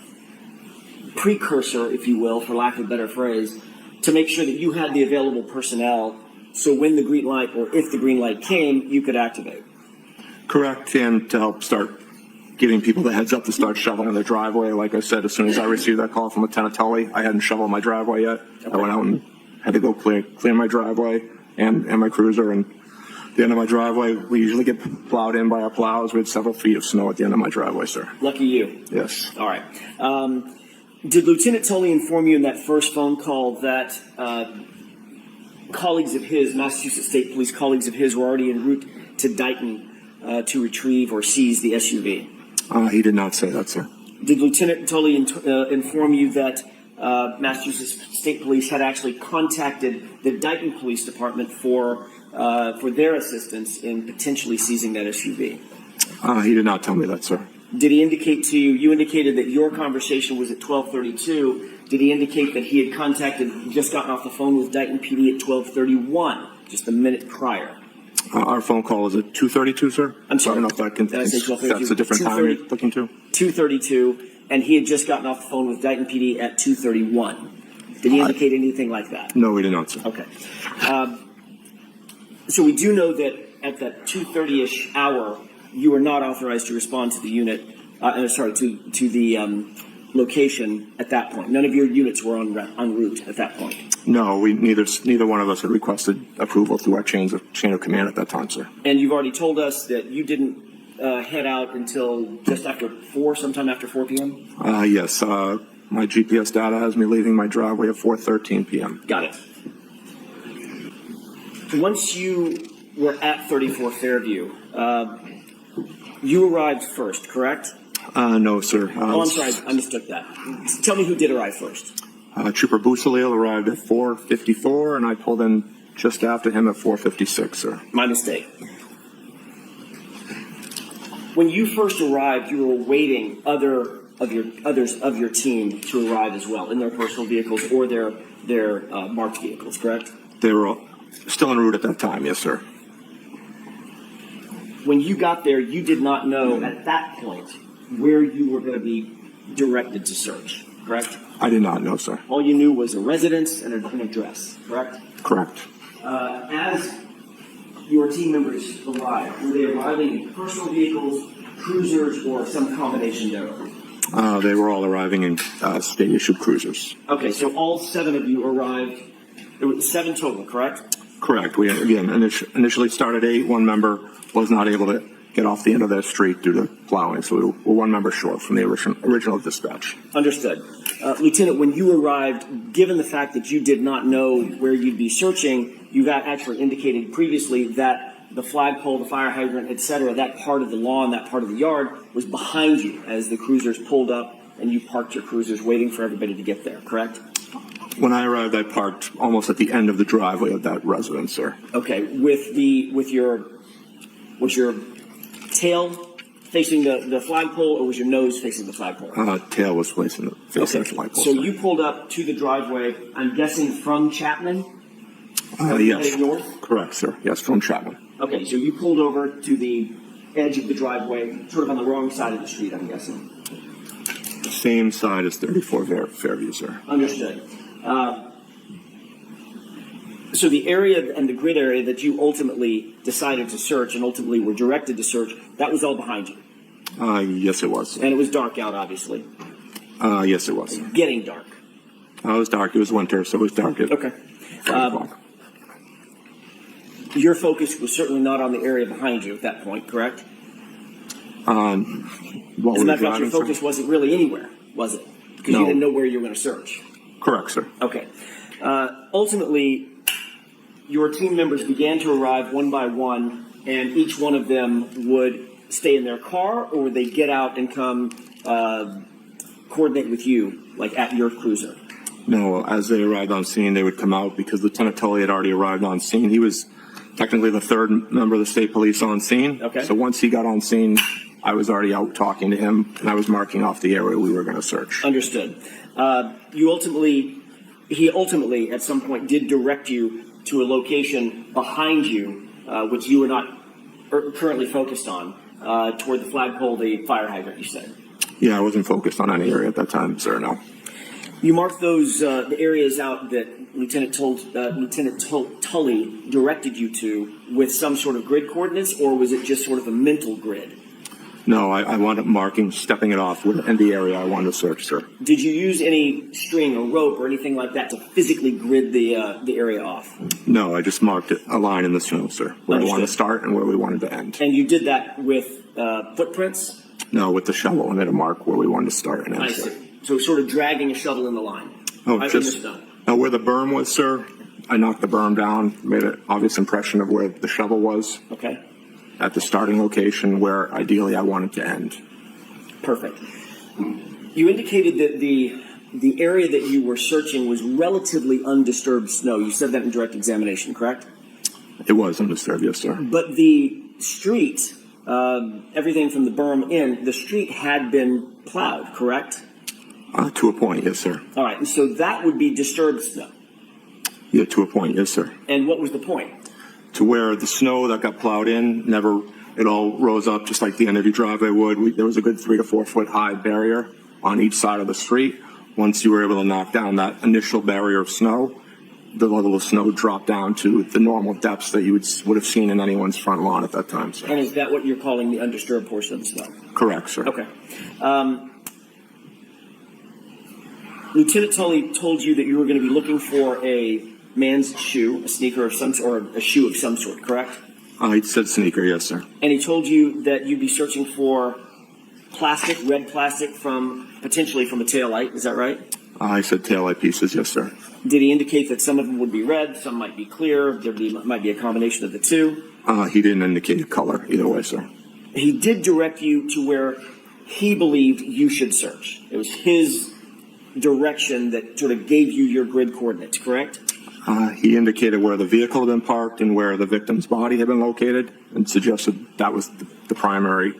precursor, if you will, for lack of a better phrase, to make sure that you had the available personnel so when the green light, or if the green light came, you could activate. Correct, and to help start giving people the heads up to start shoveling their driveway. Like I said, as soon as I received that call from Lieutenant Tully, I hadn't shoveled my driveway yet. Okay. I went out and had to go clear my driveway and my cruiser, and at the end of my driveway, we usually get plowed in by our plows. We had several feet of snow at the end of my driveway, sir. Lucky you. Yes. All right. Did Lieutenant Tully inform you in that first phone call that colleagues of his, Massachusetts State Police colleagues of his, were already en route to Dighton to retrieve or seize the SUV? He did not say that, sir. Did Lieutenant Tully inform you that Massachusetts State Police had actually contacted the Dighton Police Department for their assistance in potentially seizing that SUV? He did not tell me that, sir. Did he indicate to you, you indicated that your conversation was at 12:32. Did he indicate that he had just gotten off the phone with Dighton PD at 12:31, just a minute prior? Our phone call was at 2:32, sir. I'm sorry. I don't know if that can, that's a different time you're looking to. 2:32, and he had just gotten off the phone with Dighton PD at 2:31. Did he indicate anything like that? No, he did not, sir. Okay. So we do know that at that 2:30-ish hour, you were not authorized to respond to the unit, to the location at that point. None of your units were en route at that point. No, neither one of us had requested approval through our chain of command at that time, sir. And you've already told us that you didn't head out until just after 4, sometime after 4 p.m.? Yes. My GPS data has me leaving my driveway at 4:13 p.m. Got it. Once you were at 34 Fairview, you arrived first, correct? No, sir. I'm sorry, I mistook that. Tell me who did arrive first. Trooper Busalil arrived at 4:54, and I pulled in just after him at 4:56, sir. My mistake. When you first arrived, you were awaiting others of your team to arrive as well in their personal vehicles or their marked vehicles, correct? They were still en route at that time, yes, sir. when you got there, you did not know at that point where you were going to be directed to search, correct? I did not know, sir. All you knew was a residence and an address, correct? Correct. As your team members arrived, were they arriving in personal vehicles, cruisers, or some combination thereof? They were all arriving in state-issued cruisers. Okay, so all 7 of you arrived. There were 7 total, correct? Correct. We, again, initially started 8. One member was not able to get off the end of the street due to plowing, so we were 1 member short from the original dispatch. Understood. Lieutenant, when you arrived, given the fact that you did not know where you'd be searching, you got actually indicated previously that the flagpole, the fire hydrant, etc., that part of the lawn, that part of the yard was behind you as the cruisers pulled up and you parked your cruisers waiting for everybody to get there, correct? When I arrived, I parked almost at the end of the driveway of that residence, sir. Okay, was your tail facing the flagpole, or was your nose facing the flagpole? Tail was facing the flagpole. So you pulled up to the driveway, I'm guessing from Chapman? Yes. Heading north? Correct, sir. Yes, from Chapman. Okay, so you pulled over to the edge of the driveway, sort of on the wrong side of the street, I'm guessing. Same side as 34 Fairview, sir. Understood. So the area and the grid area that you ultimately decided to search and ultimately were directed to search, that was all behind you. Yes, it was. And it was dark out, obviously. Yes, it was. Getting dark. It was dark. It was winter, so it was dark. Okay. 5 o'clock. Your focus was certainly not on the area behind you at that point, correct? While As a we were matter of fact, driving, your focus sir? wasn't really anywhere, was it? Because No. you didn't know where you were going to search. Correct, sir. Okay. Ultimately, your team members began to arrive one by one, and each one of them would stay in their car, or would they get out and come coordinate with you, like at your cruiser? No, as they arrived on scene, they would come out because Lieutenant Tully had already arrived on scene. He was technically the 3rd member of the state police on scene. Okay. So once he got on scene, I was already out talking to him, and I was marking off the area we were going to search. Understood. He ultimately, at some point, did direct you to a location behind you, which you were not currently focused on, toward the flagpole, the fire hydrant, you said. Yeah, I wasn't focused on any area at that time, sir, no. You marked those the areas out that Lieutenant Tully directed you to with some sort of grid coordinates, or was it just sort of a mental grid? No, I wound up marking, stepping it off in the area I wanted to search, sir. Did you use any string or rope or anything like that to physically grid the area off? No, I just marked a line in the snow, sir, where I wanted to start and where we wanted to end. And you did that with footprints? No, with the shovel, and made a mark where we wanted to start and end. I see. So sort of dragging a shovel in the line. Now where the berm was, sir, I knocked the berm down, made an obvious impression of where the shovel was. Okay. At the starting location where ideally I wanted to end. Perfect. You indicated that the area that you were searching was relatively undisturbed snow. You said that in direct examination, correct? It was undisturbed, yes, sir. But the street, everything from the berm in, the street had been plowed, correct? To a point, yes, sir. All right, and so that would be disturbed snow. Yeah, to a point, yes, sir. And what was the point? To where the snow that got plowed in, it all rose up just like the end of your driveway would. There was a good 3 to 4 foot high barrier on each side of the street. Once you were able to knock down that initial barrier of snow, the level of snow dropped down to the normal depths that you would have seen in anyone's front lawn at that time, sir. And is that what you're calling the undisturbed portion of the snow? Correct, sir. Okay. Lieutenant Tully told you that you were going to be looking for a man's shoe, a sneaker of some sort, or a shoe of some sort, correct? He said sneaker, yes, sir. And he told you that you'd be searching for plastic, red plastic, potentially from a taillight. Is that right? He said taillight pieces, yes, sir. Did he indicate that some of them would be red, some might be clear, might be a combination of the two? He didn't indicate a color either way, sir. He did direct you to where he believed you should search. It was his direction that sort of gave you your grid coordinates, correct? He indicated where the vehicle had been parked and where the victim's body had been located and suggested that was the primary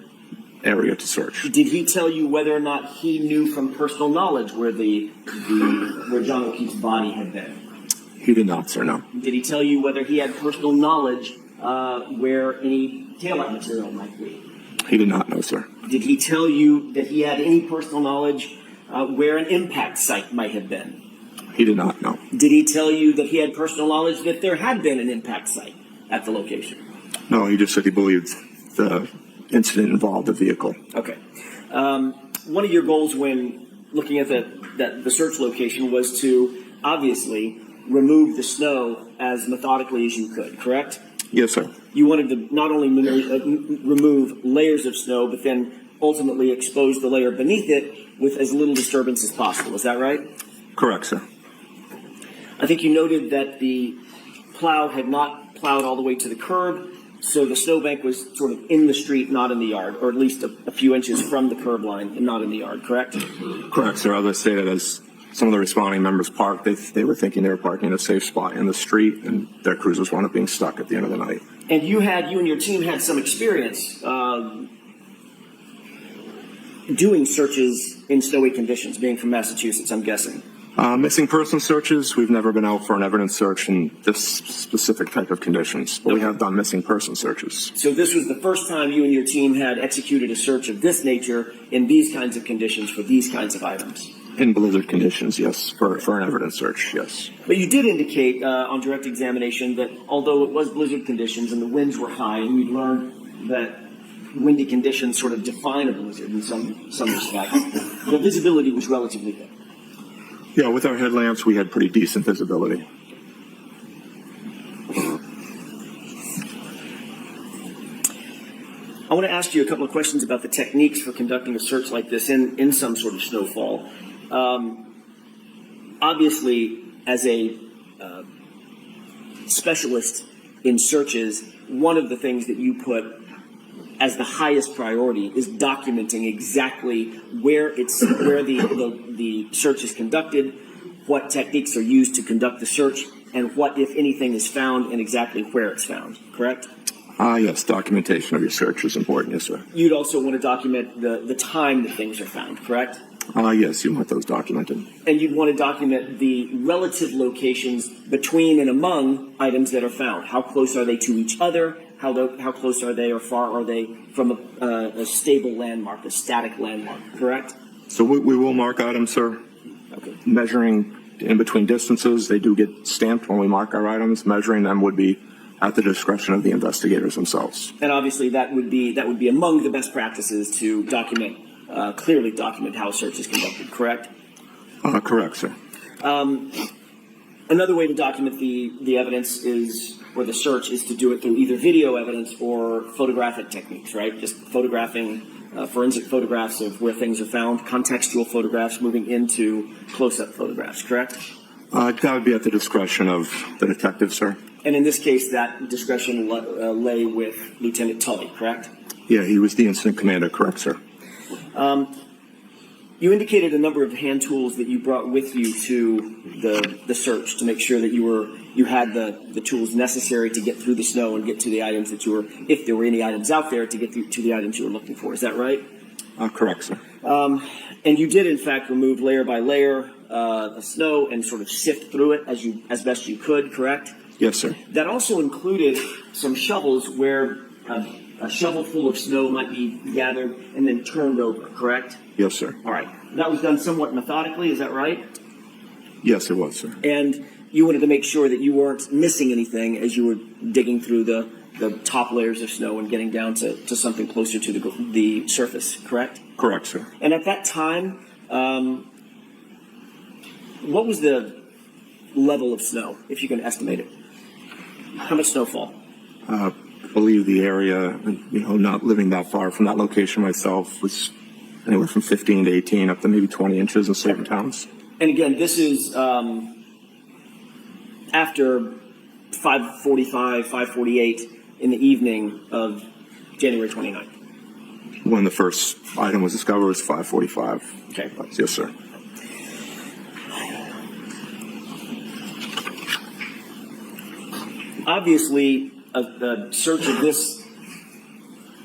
area to search. Did he tell you whether or not he knew from personal knowledge where where John O'Keefe's body had been? He did not, sir, no. Did he tell you whether he had personal knowledge where any taillight material might be. He did not know, sir. Did he tell you that he had any personal knowledge where an impact site might have been? He did not know. Did he tell you that he had personal knowledge that there had been an impact site at the location? No, he just said he believed the incident involved a vehicle. Okay. One of your goals when looking at the search location was to obviously remove the snow as methodically as you could, correct? Yes, sir. You wanted to not only remove layers of snow, but then ultimately expose the layer beneath it with as little disturbance as possible. Is that right? Correct, sir. I think you noted that the plow had not plowed all the way to the curb, so the snowbank was sort of in the street, not in the yard, or at least a few inches from the curb line and not in the yard, correct? Correct, sir. As I stated, as some of the responding members parked, they were thinking they were parking in a safe spot in the street, and their cruisers wound up being stuck at the end of the night. And you and your team had some experience doing searches in snowy conditions, being from Massachusetts, I'm guessing. Missing person searches, we've never been out for an evidence search in this specific type of conditions, but we have done missing person searches. So this was the first time you and your team had executed a search of this nature in these kinds of conditions for these kinds of items? In blizzard conditions, yes, for an evidence search, yes. But you did indicate on direct examination that although it was blizzard conditions and the winds were high, and you'd learned that windy conditions sort of define a blizzard in some respect, the visibility was relatively good. Yeah, with our headlamps, we had pretty decent visibility. I want to ask you a couple of questions about the techniques for conducting a search like this in some sort of snowfall. Obviously, as a specialist in searches, one of the things that you put as the highest priority is documenting exactly where the search is conducted, what techniques are used to conduct the search, and what, if anything, is found and exactly where it's found, correct? Yes, documentation of your search is important, yes, sir. You'd also want to document the time that things are found, correct? Yes, you want those documented. And you'd want to document the relative locations between and among items that are found. How close are they to each other? How close are they or far are they from a stable landmark, a static landmark, correct? So we will mark items, sir. Okay. Measuring in between distances, they do get stamped when we mark our items. Measuring them would be at the discretion of the investigators themselves. And obviously that would be among the best practices to clearly document how a search is conducted, correct? Correct, sir. Another way to document the evidence or the search is to do it through either video evidence or photographic techniques, right? Just photographing, forensic photographs of where things are found, contextual photographs moving into close-up photographs, correct? That would be at the discretion of the detective, sir. And in this case, that discretion lay with Lieutenant Tully, correct? Yeah, he was the incident commander, correct, sir. You indicated a number of hand tools that you brought with you to the search to make sure that you had the tools necessary to get through the snow and get to the items that if there were any items out there, to get to the items you were looking for. Is that right? Correct, sir. And you did, in fact, remove layer by layer of snow and sort of sift through it as best you could, correct? Yes, sir. That also included some shovels where a shovel full of snow might be gathered and then turned over, correct? Yes, sir. All right. That was done somewhat methodically, is that right? Yes, it was, sir. And you wanted to make sure that you weren't missing anything as you were digging through the top layers of snow and getting down to something closer to the surface, correct? Correct, sir. And at that time, what was the level of snow, if you can estimate it? How much snowfall? I believe the area, not living that far from that location myself, was anywhere from 15 to 18 up to maybe 20 inches in certain towns. And again, this is after 5:45, 5:48 in the evening of January 29th. When the first item was discovered, it was 5:45. Okay. Yes, sir. Obviously, a search of this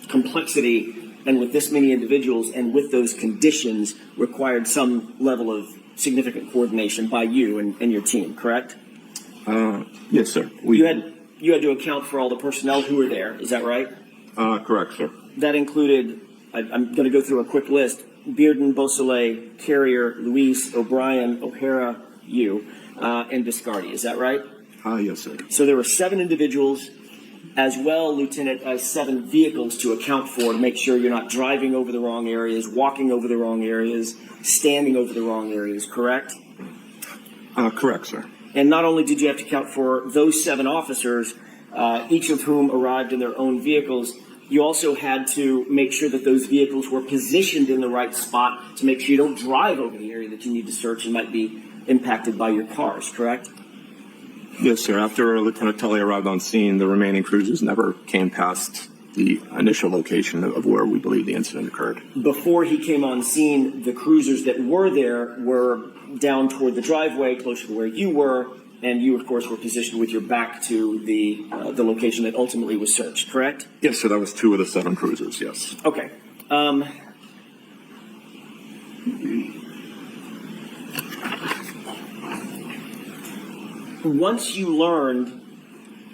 complexity and with this many individuals and with those conditions required some level of significant coordination by you and your team, correct? Yes, sir. You had to account for all the personnel who were there, is that right? Correct, sir. That included, I'm going to go through a quick list: Bearden, Beausoleil, Carrier, Luis, O'Brien, O'Hara, you, and Biscardi. Is that right? Yes, sir. So there were 7 individuals, as well, Lieutenant, as 7 vehicles to account for, to make sure you're not driving over the wrong areas, walking over the wrong areas, standing over the wrong areas, correct? Correct, sir. And not only did you have to account for those 7 officers, each of whom arrived in their own vehicles, you also had to make sure that those vehicles were positioned in the right spot to make sure you don't drive over the area that you need to search and might be impacted by your cars, correct? Yes, sir. After Lieutenant Tully arrived on scene, the remaining cruisers never came past the initial location of where we believe the incident occurred. Before he came on scene, the cruisers that were there were down toward the driveway, closer to where you were, and you, of course, were positioned with your back to the location that ultimately was searched, correct? Yes, sir. That was 2 of the 7 cruisers, yes. Okay. Once you learned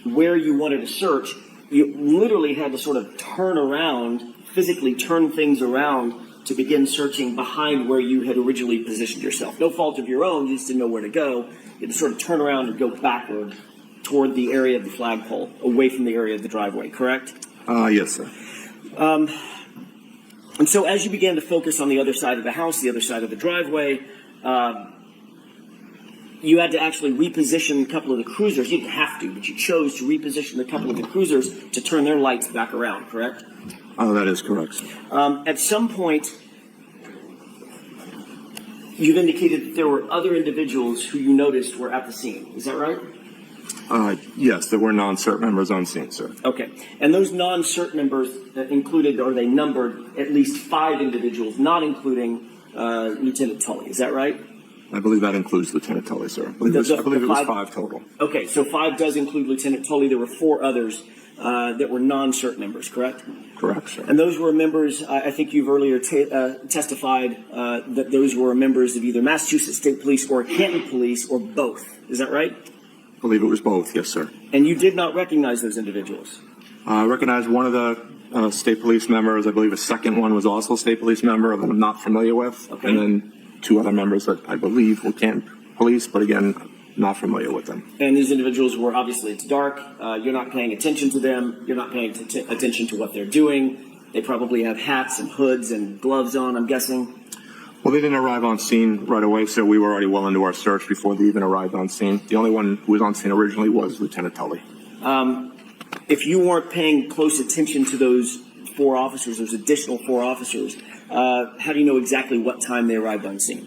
where you wanted to search, you literally had to sort of turn around, physically turn things around to begin searching behind where you had originally positioned yourself. No fault of your own, you just didn't know where to go. You had to sort of turn around and go backward toward the area of the flagpole, away from the area of the driveway, correct? Yes, sir. And so as you began to focus on the other side of the house, the other side of the driveway, you had to actually reposition a couple of the cruisers. You didn't have to, but you chose to reposition a couple of the cruisers to turn their lights back around, correct? That is correct, sir. At some point, you've indicated that there were other individuals who you noticed were at the scene. Is that right? Yes, there were non-cert members on scene, sir. Okay. And those non-cert members included, or they numbered, at least 5 individuals, not including Lieutenant Tully. Is that right? I believe that includes Lieutenant Tully, sir. I believe it was 5 total. Okay, so 5 does include Lieutenant Tully. There were 4 others that were non-cert members, correct? Correct, sir. And those were members, I think you've earlier testified that those were members of either Massachusetts State Police or Canton Police or both. Is that right? I believe it was both, yes, sir. And you did not recognize those individuals? I recognized one of the state police members. I believe a second one was also a state police member that I'm not familiar with. Okay. And then 2 other members that I believe were Canton Police, but again, not familiar with them. And these individuals were, obviously, it's dark. You're not paying attention to them. You're not paying attention to what they're doing. They probably have hats and hoods and gloves on, I'm guessing. Well, they didn't arrive on scene right away, so we were already well into our search before they even arrived on scene. The only one who was on scene originally was Lieutenant Tully. If you weren't paying close attention to those 4 officers, those additional 4 officers, how do you know exactly what time they arrived on scene?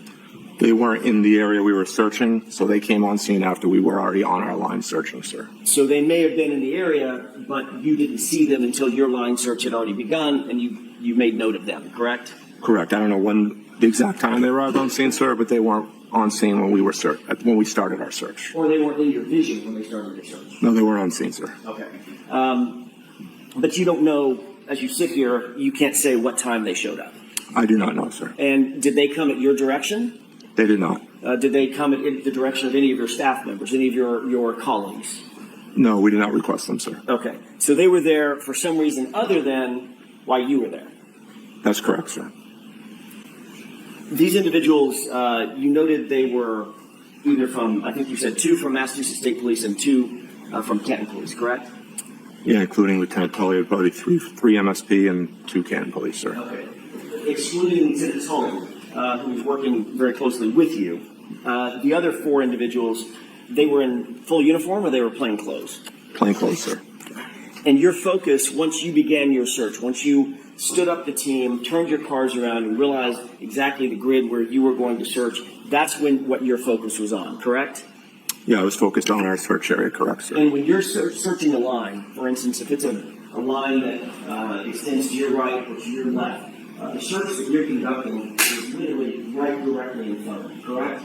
They weren't in the area we were searching, so they came on scene after we were already on our line searching, sir. So they may have been in the area, but you didn't see them until your line search had already begun, and you made note of them, correct? Correct. I don't know the exact time they arrived on scene, sir, but they weren't on scene when we started our search. Or they weren't in your vision when they started their search? No, they were on scene, sir. Okay. But you don't know, as you sit here, you can't say what time they showed up? I do not know, sir. And did they come at your direction? They did not. Did they come in the direction of any of your staff members, any of your colleagues? No, we did not request them, sir. Okay. So they were there for some reason other than why you were there? That's correct, sir. These individuals, you noted they were either from, I think you said 2 from Massachusetts State Police and 2 from Canton Police, correct? Yeah, including Lieutenant Tully, probably three MSP and 2 Canton Police, sir. Okay. Excluding Lieutenant Tully, who was working very closely with you, the other 4 individuals, they were in full uniform or they were plain clothes? Plain clothes, sir. And your focus, once you began your search, once you stood up the team, turned your cars around, and realized exactly the grid where you were going to search, that's what your focus was on, correct? Yeah, I was focused on our search area, correct, sir. And when you're searching a line, for instance, if it's a line that extends to your right or to your left, the search that you're conducting is literally right directly in front of you, correct?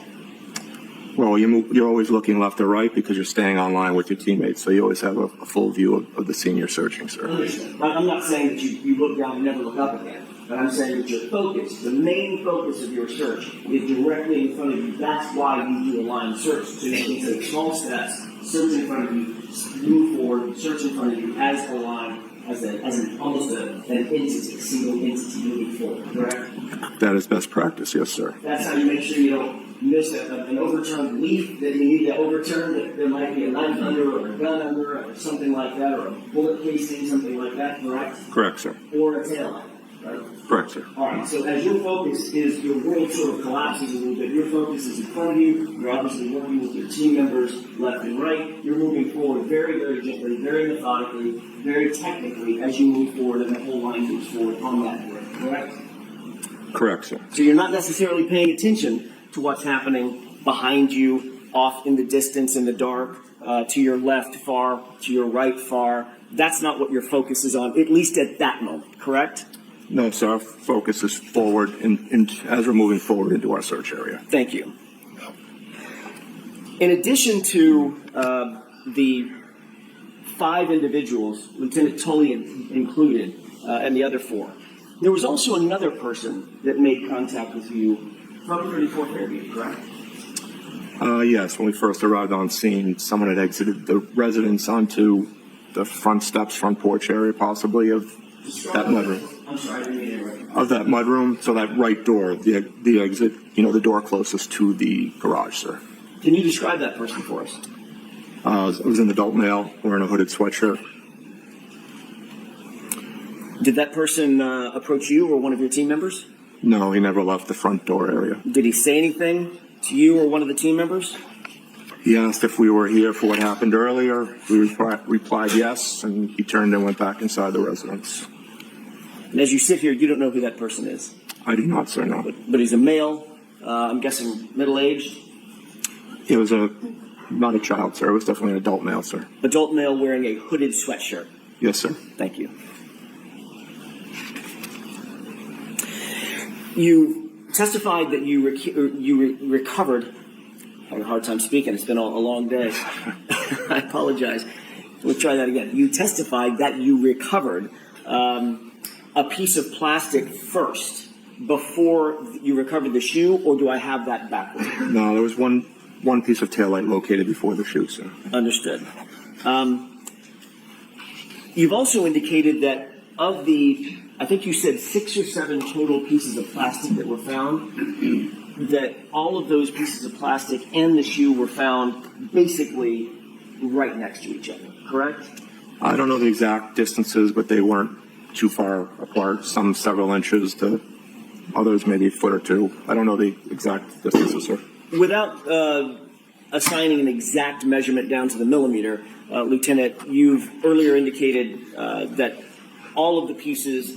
Well, you're always looking left or right because you're staying online with your teammates, so you always have a full view of the scene you're searching, sir. I understand. I'm not saying that you look down and never look up again, but I'm saying that your focus, the main focus of your search, is directly in front of you. That's why you do a line search. So you can take small steps, search in front of you, move forward, search in front of you as the line almost an entity, a single entity moving forward, correct? That is best practice, yes, sir. That's how you make sure you don't miss an overturned leaf that you need to overturn, that there might be a knife under or a gun under or something like that, or a bullet casing, something like that, correct? Correct, sir. Or a tail light, right? Correct, sir. All right, so as your focus is, your world sort of collapses a little bit. Your focus is in front of you. You're obviously working with your team members left and right. You're moving forward very, very gently, very methodically, very technically as you move forward and the whole line moves forward on that grid, correct? Correct, sir. So you're not necessarily paying attention to what's happening behind you, off in the distance, in the dark, to your left far, to your right far. That's not what your focus is on, at least at that moment, correct? No, sir. Our focus is forward as we're moving forward into our search area. Thank you. In addition to the 5 individuals, Lieutenant Tully included, and the other 4, there was also another person that made contact with you from 34th Avenue, correct? Yes, when we first arrived on scene, someone had exited the residence onto the front steps, front porch area, possibly, of that mudroom. I'm sorry, I didn't mean to interrupt. Of that mudroom, so that right door, the exit, the door closest to the garage, sir. Can you describe that person for us? It was an adult male wearing a hooded sweatshirt. Did that person approach you or one of your team members? No, he never left the front door area. Did he say anything to you or one of the team members? He asked if we were here for what happened earlier. We replied yes, and he turned and went back inside the residence. And as you sit here, you don't know who that person is. I do not, sir, no. But he's a male, I'm guessing middle-aged. He was not a child, sir. It was definitely an adult male, sir. Adult male wearing a hooded sweatshirt. Yes, sir. Thank you. You testified that you recovered. I have a hard time speaking. It's been a long day. I apologize. Let's try that again. You testified that you recovered a piece of plastic first before you recovered the shoe, or do I have that backwards? No, there was one piece of taillight located before the shoe, sir. Understood. You've also indicated that of the, I think you said 6 or 7 total pieces of plastic that were found, that all of those pieces of plastic and the shoe were found basically right next to each other, correct? I don't know the exact distances, but they weren't too far apart. Some several inches to others maybe a foot or 2. I don't know the exact distances, sir. Without assigning an exact measurement down to the millimeter, Lieutenant, you've earlier indicated that all of the pieces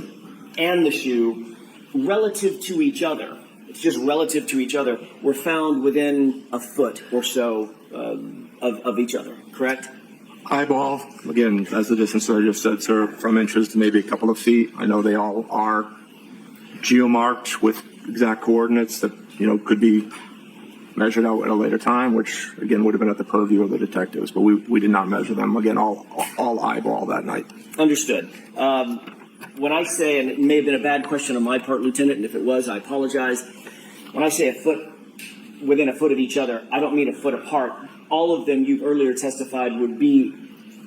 and the shoe, relative to each other, it's just relative to each other, were found within a foot or so of each other, correct? Eyeball, again, as the distance that I just said, sir, from inches to maybe a couple of feet. I know they all are geomarked with exact coordinates that, could be measured out at a later time, which, again, would have been at the purview of the detectives. But we did not measure them. Again, all eyeball that night. Understood. When I say, and it may have been a bad question on my part, Lieutenant, and if it was, I apologize. When I say a foot, within a foot of each other, I don't mean a foot apart. All of them, you've earlier testified, would be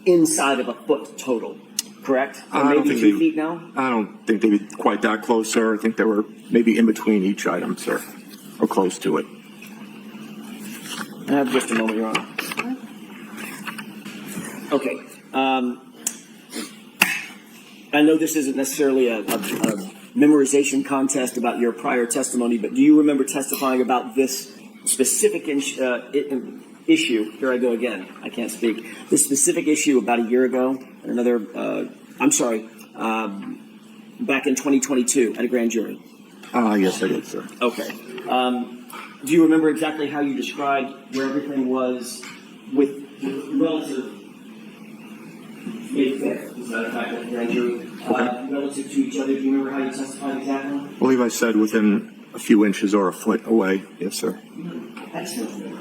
inside of a foot total, correct? Or maybe 2 feet now? I don't think they'd be quite that close, sir. I think they were maybe in between each item, sir, or close to it. I have just a moment, Your Honor. Okay. I know this isn't necessarily a memorization contest about your prior testimony, but do you remember testifying about this specific issue? Here I go again. I can't speak. This specific issue about a year ago, back in 2022 at a grand jury? Yes, I did, sir. Okay. Do you remember exactly how you described where everything was with relative, maybe fair, as a matter of fact, at the grand jury, relative to each other? Do you remember how you testified exactly? I believe I said within a few inches or a foot away. Yes, sir. Excellent.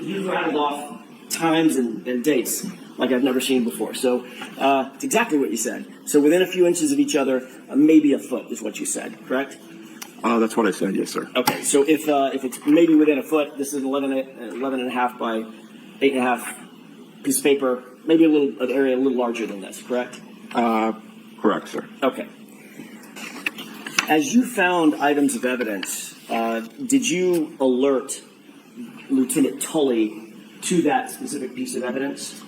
You've rattled off times and dates like I've never seen before. So it's exactly what you said. So within a few inches of each other, maybe a foot is what you said, correct? That's what I said, yes, sir. Okay, so if it's maybe within a foot, this is 11 and a half by 8.5 piece of paper. maybe an area a little larger than this, correct? Correct, sir. Okay. As you found items of evidence, did you alert Lieutenant Tully to that specific piece of evidence?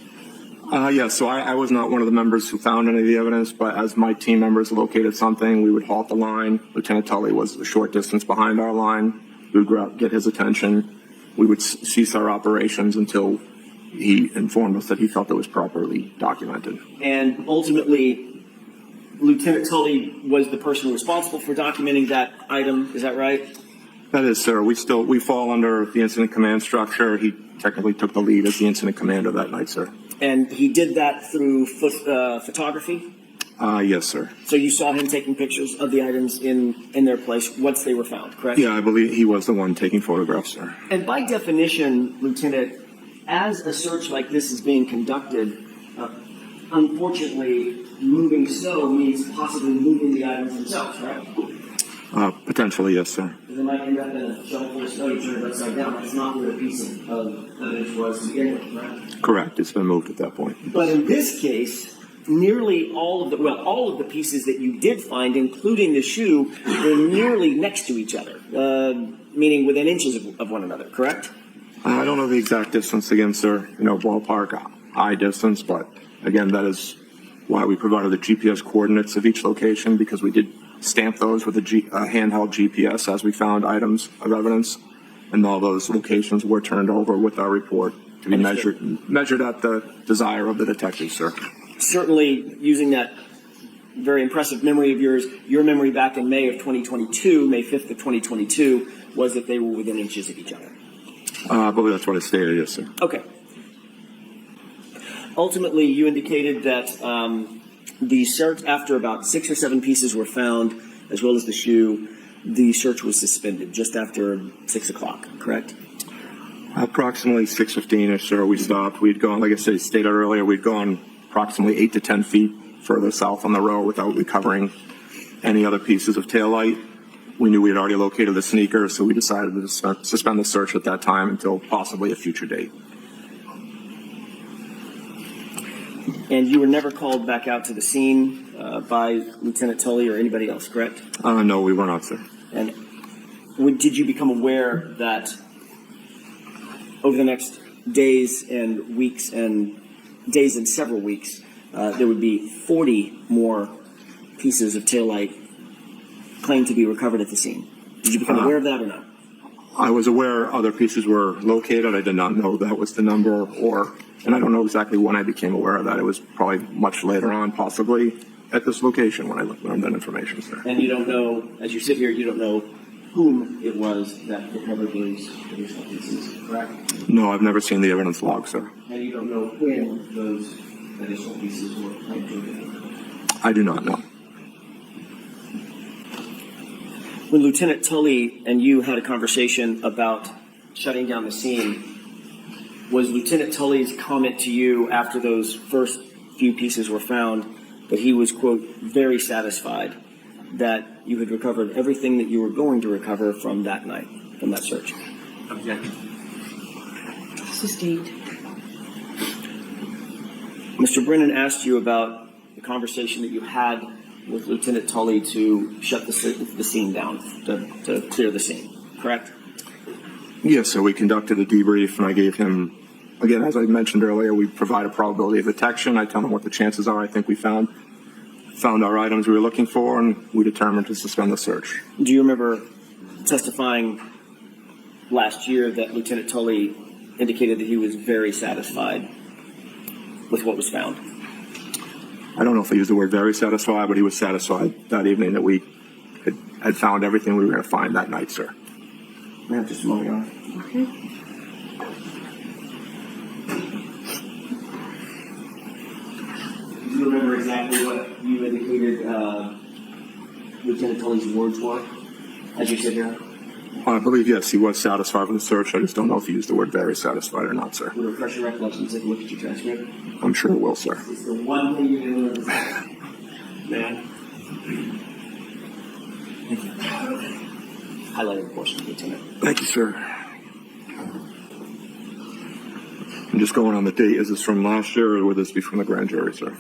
Yes, so I was not one of the members who found any of the evidence, but as my team members located something, we would halt the line. Lieutenant Tully was a short distance behind our line. We would go out, get his attention. We would cease our operations until he informed us that he felt it was properly documented. And ultimately, Lieutenant Tully was the person responsible for documenting that item, is that right? That is, sir. We fall under the incident command structure. He technically took the lead as the incident commander that night, sir. And he did that through photography? Yes, sir. So you saw him taking pictures of the items in their place once they were found, correct? Yeah, I believe he was the one taking photographs, sir. And by definition, Lieutenant, as a search like this is being conducted, unfortunately, moving snow means possibly moving the items themselves, right? Potentially, yes, sir. They might end up in a shovel full of snow, you turn it upside down. That's not where a piece of evidence was to begin with, right? Correct. It's been moved at that point. But in this case, nearly all of the pieces that you did find, including the shoe, were nearly next to each other, meaning within inches of one another, correct? I don't know the exact distance again, sir. Ballpark eye distance, but again, that is why we provided the GPS coordinates of each location, because we did stamp those with a handheld GPS as we found items of evidence, and all those locations were turned over with our report to be measured at the desire of the detectives, sir. Certainly, using that very impressive memory of yours, your memory back in May of 2022, May 5th of 2022, was that they were within inches of each other. I believe that's what I stated, yes, sir. Okay. Ultimately, you indicated that the search, after about 6 or 7 pieces were found, as well as the shoe, the search was suspended just after 6 o'clock, correct? Approximately 6:15-ish, sir, we stopped. We'd gone, like I stated earlier, we'd gone approximately 8 to 10 feet further south on the road without recovering any other pieces of taillight. We knew we had already located the sneaker, so we decided to suspend the search at that time until possibly a future date. And you were never called back out to the scene by Lieutenant Tully or anybody else, correct? No, we were not, sir. And did you become aware that over the next days and weeks and days and several weeks, there would be 40 more pieces of taillight claimed to be recovered at the scene? Did you become aware of that or not? I was aware other pieces were located. I did not know that was the number, and I don't know exactly when I became aware of that. It was probably much later on, possibly at this location when I learned that information, sir. And you don't know, as you sit here, you don't know whom it was that recovered those additional pieces, correct? No, I've never seen the evidence log, sir. And you don't know when those additional pieces were recovered? I do not know. When Lieutenant Tully and you had a conversation about shutting down the scene, was Lieutenant Tully's comment to you after those first few pieces were found that he was, quote, very satisfied that you had recovered everything that you were going to recover from that night, from that search? Objection. Sustained. Mr. Brennan asked you about the conversation that you had with Lieutenant Tully to shut the scene down, to clear the scene, correct? Yes, so we conducted a debrief, and I gave him, again, as I mentioned earlier, we provide a probability of detection. I tell him what the chances are. I think we found our items we were looking for, and we determined to suspend the search. Do you remember testifying last year that Lieutenant Tully indicated that he was very satisfied with what was found? I don't know if he used the word very satisfied, but he was satisfied that evening that we had found everything we were going to find that night, sir. We have just a moment on. Okay. Do you remember exactly what you indicated Lieutenant Tully's words were as you sit here? I believe, yes, he was satisfied with the search. I just don't know if he used the word very satisfied or not, sir. Would refresh your recollection, take a look at your transcript. I'm sure it will, sir. It's the one thing you can remember. Man. Thank you. Highlighted portion, Lieutenant. Thank you, sir. I'm just going on the date. Is this from last year or would this be from the grand jury, sir?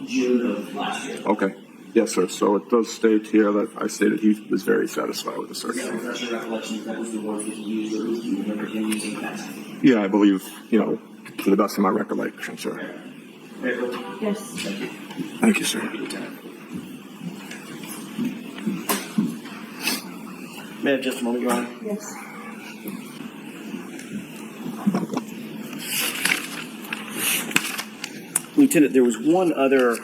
June of last year. Okay. Yes, sir. So it does state here that I stated he was very satisfied with the search. Yeah, refresh your recollection, that was the word that he used, or do you remember him using that? Yeah, I believe, to the best of my recollection, sir. Yes. Thank you, sir. May I have just a moment, Your Honor? Yes. Lieutenant, there was one other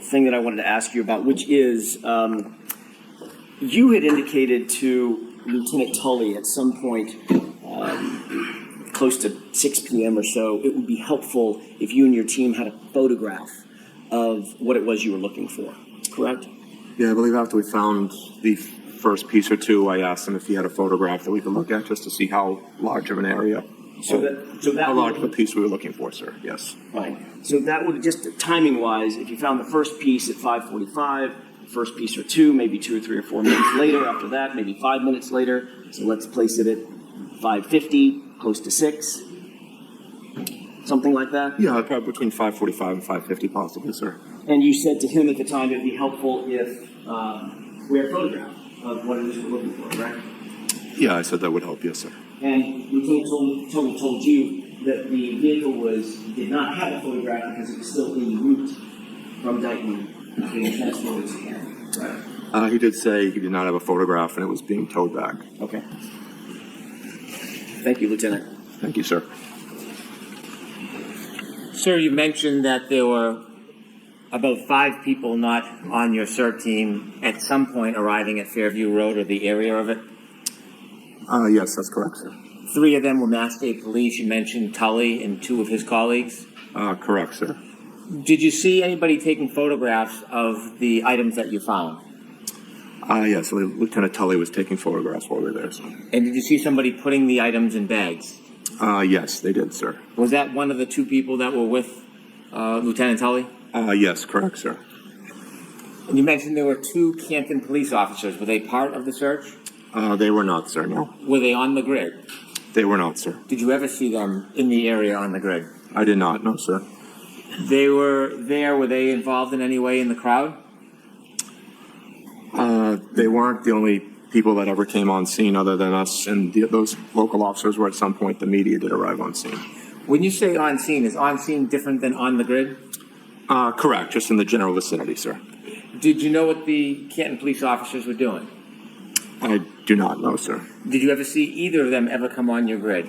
thing that I wanted to ask you about, which is you had indicated to Lieutenant Tully at some point close to 6 p.m. or so, it would be helpful if you and your team had a photograph of what it was you were looking for, correct? Yeah, I believe after we found the first piece or two, I asked him if he had a photograph that we could look at just to see how large of an area, how large of a piece we were looking for, sir. Yes. Fine. So that would, just timing-wise, if you found the first piece at 5:45, first piece or two, maybe 2 or 3 or 4 minutes later after that, maybe 5 minutes later. So let's place it at 5:50, close to 6. Something like that? Yeah, probably between 5:45 and 5:50 possibly, sir. And you said to him at the time it'd be helpful if we had a photograph of what it is we're looking for, right? Yeah, I said that would help, yes, sir. And Lieutenant told you that the vehicle did not have a photograph because it was still en route from Dayton being transported to Canada, right? He did say he did not have a photograph and it was being towed back. Okay. Thank you, Lieutenant. Thank you, sir. Sir, you mentioned that there were about 5 people not on your CERT team at some point arriving at Fairview Road or the area of it. Yes, that's correct, sir. 3 of them were Mass State Police. You mentioned Tully and 2 of his colleagues. Correct, sir. Did you see anybody taking photographs of the items that you found? Yes, Lieutenant Tully was taking photographs while we were there, sir. And did you see somebody putting the items in bags? Yes, they did, sir. Was that one of the 2 people that were with Lieutenant Tully? Yes, correct, sir. And you mentioned there were 2 Canton police officers. Were they part of the search? They were not, sir, no. Were they on the grid? They were not, sir. Did you ever see them in the area on the grid? I did not, no, sir. They were there. Were they involved in any way in the crowd? They weren't the only people that ever came on scene other than us, and those local officers were at some point, the media did arrive on scene. When you say on scene, is on scene different than on the grid? Correct, just in the general vicinity, sir. Did you know what the Canton police officers were doing? I do not know, sir. Did you ever see either of them ever come on your grid?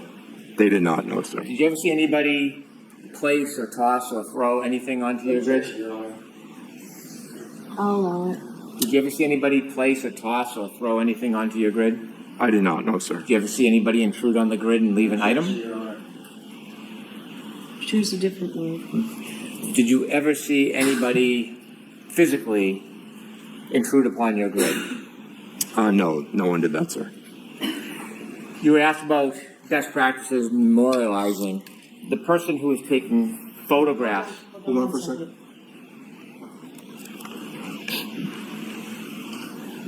They did not know, sir. Did you ever see anybody place or toss or throw anything onto your grid? I'll allow it. Did you ever see anybody place or toss or throw anything onto your grid? I did not know, sir. Did you ever see anybody intrude on the grid and leave an item? Choose a different word. Did you ever see anybody physically intrude upon your grid? No, no one did that, sir. You were asked about best practices memorializing. The person who was taking photographs. Hold on for a second.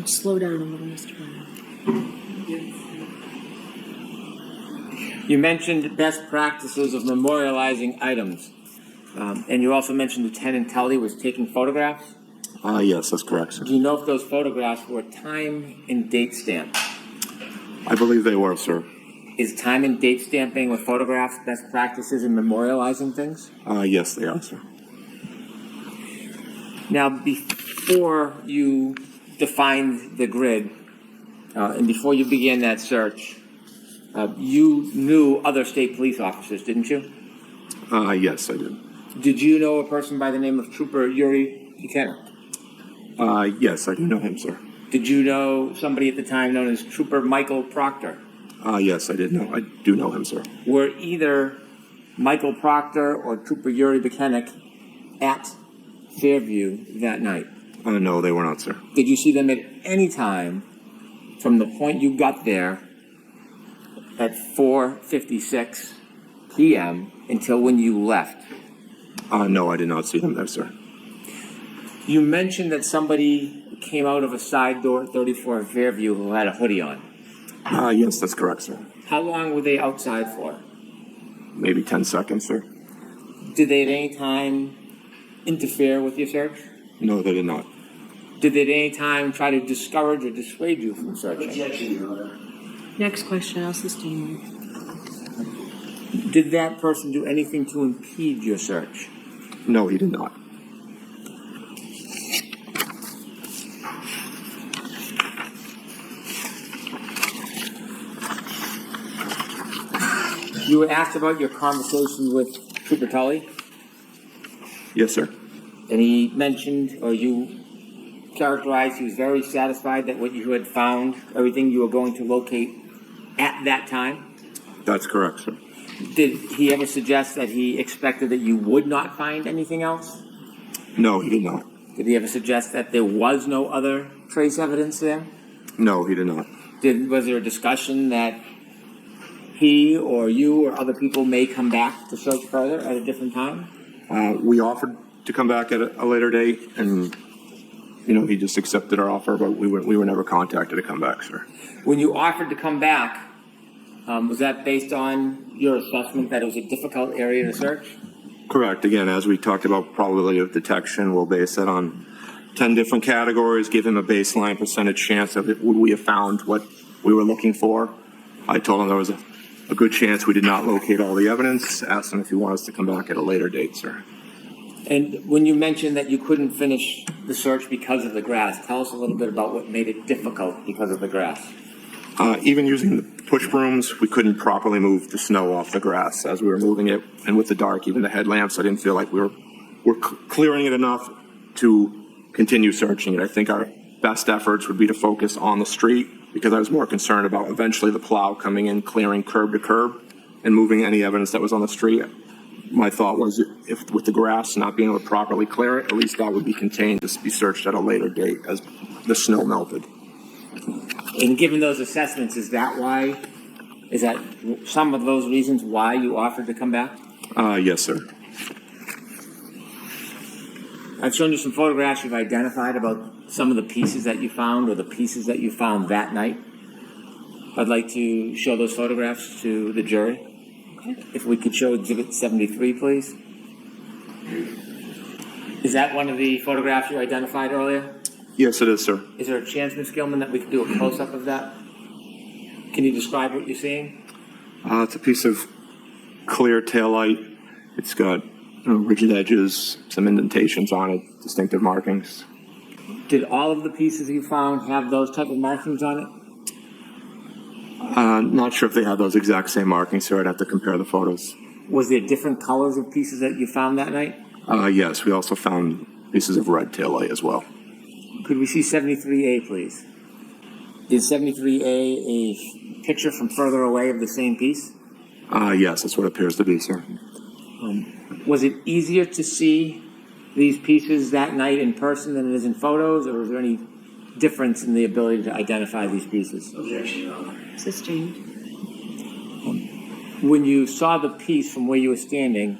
Slow down a little, Mr. Brown. You mentioned best practices of memorializing items. And you also mentioned Lieutenant Tully was taking photographs. Yes, that's correct, sir. Do you know if those photographs were time and date stamped? I believe they were, sir. Is time and date stamping with photographs best practices in memorializing things? Yes, they are, sir. Now, before you defined the grid, and before you began that search, you knew other state police officers, didn't you? Yes, I did. Did you know a person by the name of Trooper Yuri Buchanan? Yes, I do know him, sir. Did you know somebody at the time known as Trooper Michael Proctor? Yes, I do know him, sir. Were either Michael Proctor or Trooper Yuri Buchanan at Fairview that night? No, they were not, sir. Did you see them at any time from the point you got there at 4:56 p.m. until when you left? No, I did not see them there, sir. You mentioned that somebody came out of a side door at 34 Fairview who had a hoodie on. Yes, that's correct, sir. How long were they outside for? Maybe 10 seconds, sir. Did they at any time interfere with your search? No, they did not. Did they at any time try to discourage or dissuade you from searching? Objection, Your Honor. Next question, I'll sustain. Did that person do anything to impede your search? No, he did not. You were asked about your conversation with Trooper Tully, Yes, sir. and he mentioned, or you characterized, he was very satisfied that what you had found, everything you were going to locate at that time. That's correct, sir. Did he ever suggest that he expected that you would not find anything else? No, he did not. Did he ever suggest that there was no other trace evidence there? No, he did not. Was there a discussion that he or you or other people may come back to search further at a different time? We offered to come back at a later date, and he just accepted our offer, but we were never contacted to come back, sir. When you offered to come back, was that based on your assessment that it was a difficult area to search? Correct. Again, as we talked about probability of detection, we'll base it on 10 different categories, give him a baseline percentage chance of it. Would we have found what we were looking for? I told him there was a good chance we did not locate all the evidence, asked him if he wanted us to come back at a later date, sir. And when you mentioned that you couldn't finish the search because of the grass, tell us a little bit about what made it difficult because of the grass. Even using the push brooms, we couldn't properly move the snow off the grass as we were moving it. And with the dark, even the headlamps, I didn't feel like we were clearing it enough to continue searching it. I think our best efforts would be to focus on the street, because I was more concerned about eventually the plow coming in, clearing curb to curb, and moving any evidence that was on the street. My thought was, if with the grass not being able to properly clear it, at least that would be contained to be searched at a later date as the snow melted. And given those assessments, is that some of those reasons why you offered to come back? Yes, sir. I've shown you some photographs you've identified about some of the pieces that you found or the pieces that you found that night. I'd like to show those photographs to the jury. Okay. If we could show Exhibit 73, please. Is that one of the photographs you identified earlier? Yes, it is, sir. Is there a chance, Ms. Gilman, that we could do a close-up of that? Can you describe what you're seeing? It's a piece of clear taillight. It's got rigid edges, some indentations on it, distinctive markings. Did all of the pieces you found have those type of markings on it? Not sure if they have those exact same markings, sir. I'd have to compare the photos. Was there different colors of pieces that you found that night? Yes, we also found pieces of red taillight as well. Could we see 73A, please? Is 73A a picture from further away of the same piece? Yes, that's what it appears to be, sir. Was it easier to see these pieces that night in person than it is in photos, or was there any difference in the ability to identify these pieces? Objection, Your Honor. Sustained. When you saw the piece from where you were standing,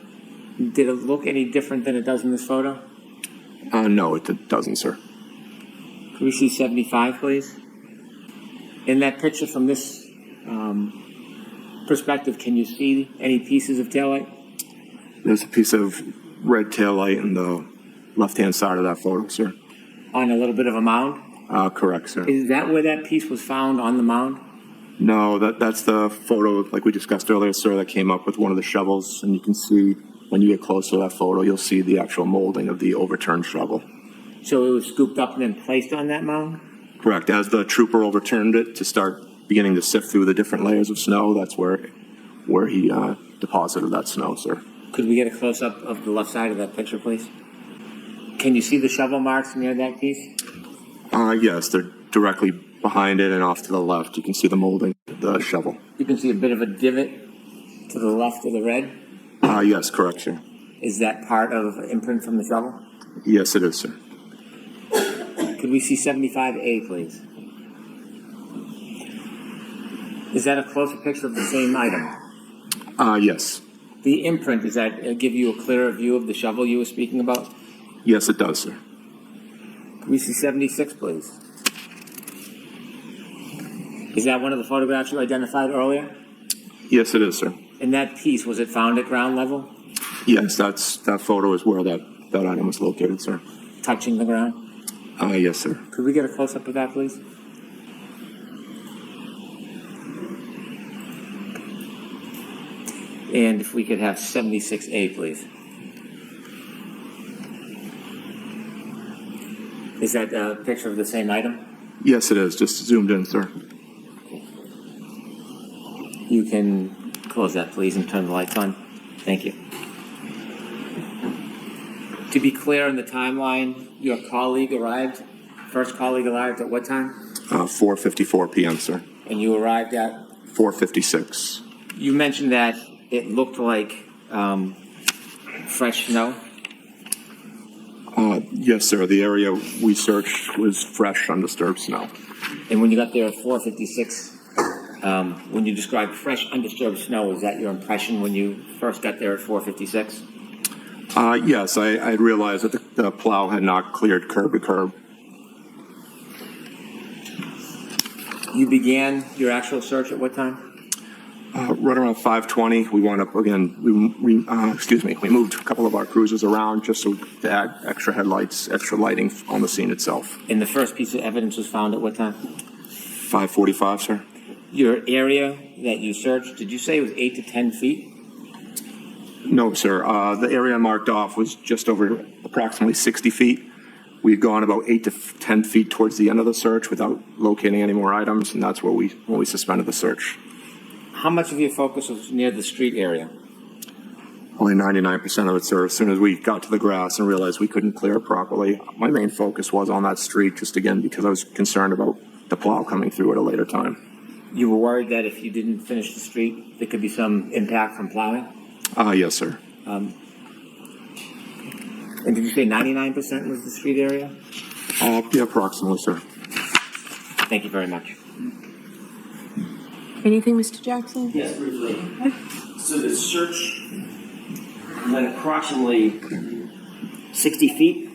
did it look any different than it does in this photo? No, it doesn't, sir. Can we see 75, please? In that picture from this perspective, can you see any pieces of taillight? There's a piece of red taillight in the left-hand side of that photo, sir. On a little bit of a mound? Correct, sir. Is that where that piece was found, on the mound? No, that's the photo, like we discussed earlier, sir, that came up with one of the shovels. And you can see, when you get close to that photo, you'll see the actual molding of the overturned shovel. So it was scooped up and then placed on that mound? Correct. As the trooper overturned it to start beginning to sift through the different layers of snow, that's where he deposited that snow, sir. Could we get a close-up of the left side of that picture, please? Can you see the shovel marks near that piece? Yes, they're directly behind it and off to the left. You can see the molding of the shovel. You can see a bit of a divot to the left of the red. Yes, correct, sir. Is that part of imprint from the shovel? Yes, it is, sir. Could we see 75A, please? Is that a closer picture of the same item? Yes. The imprint, does that give you a clearer view of the shovel you were speaking about? Yes, it does, sir. Could we see 76, please? Is that one of the photographs you identified earlier? Yes, it is, sir. And that piece, was it found at ground level, Yes, that photo is where that item was located, sir. touching the ground? Yes, sir. Could we get a close-up of that, please? And if we could have 76A, please. Is that a picture of the same item? Yes, it is. Just zoomed in, sir. You can close that, please, and turn the lights on. Thank you. To be clear on the timeline, your first colleague arrived at what time? 4:54 p.m., sir. And you arrived at? 4:56. You mentioned that it looked like fresh snow. Yes, sir. The area we searched was fresh, undisturbed snow. And when you got there at 4:56, when you described fresh, undisturbed snow, was that your impression when you first got there at 4:56? Yes, I realized that the plow had not cleared curb to curb. You began your actual search at what time? Right around 5:20, we wound up again. We moved a couple of our cruisers around just so to add extra headlights, extra lighting on the scene itself. And the first piece of evidence was found at what time? 5:45, sir. Your area that you searched, did you say it was 8 to 10 feet? No, sir. The area marked off was just over approximately 60 feet. We'd gone about 8 to 10 feet towards the end of the search without locating any more items, and that's where we suspended the search. How much of your focus was near the street area? Only 99% of it, sir. As soon as we got to the grass and realized we couldn't clear it properly, my main focus was on that street, just again because I was concerned about the plow coming through at a later time. You were worried that if you didn't finish the street, there could be some impact from plowing? Yes, sir. And did you say 99% was the street area? Yeah, approximately, sir. Thank you very much. Anything, Mr. Jackson? Yes, briefly. So the search went approximately 60 feet,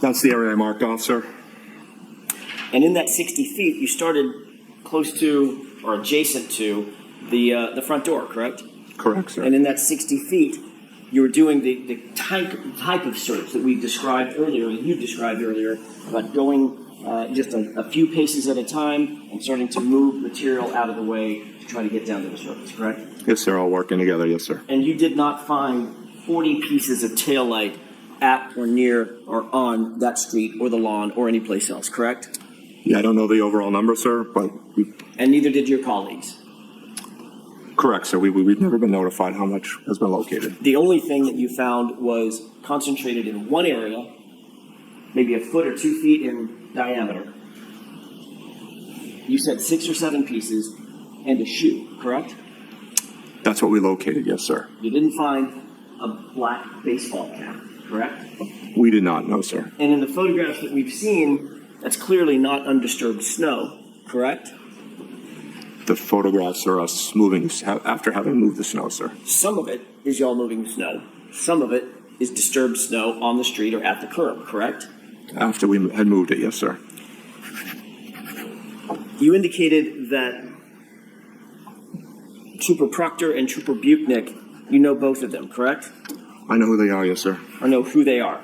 That's the area I marked off, sir. and in that 60 feet, you started close to or adjacent to the front door, correct? Correct, sir. And in that 60 feet, you were doing the type of search that we described earlier, you described earlier, about going just a few paces at a time and starting to move material out of the way to try to get down to the surface, correct? Yes, sir. All working together. Yes, sir. And you did not find 40 pieces of taillight at or near or on that street or the lawn or any place else, correct? Yeah, I don't know the overall number, sir, but And neither did your colleagues. correct, sir. We've never been notified how much has been located. The only thing that you found was concentrated in one area, maybe a foot or 2 feet in diameter. You said 6 or 7 pieces and a shoe, correct? That's what we located. Yes, sir. You didn't find a black baseball cap, correct? We did not know, sir. And in the photographs that we've seen, that's clearly not undisturbed snow, correct? The photographs are us moving after having moved the snow, sir. Some of it is y'all moving snow. Some of it is disturbed snow on the street or at the curb, correct? After we had moved it, yes, sir. You indicated that Trooper Proctor and Trooper Buchnick, you know both of them, correct? I know who they are, yes, sir. Or know who they are.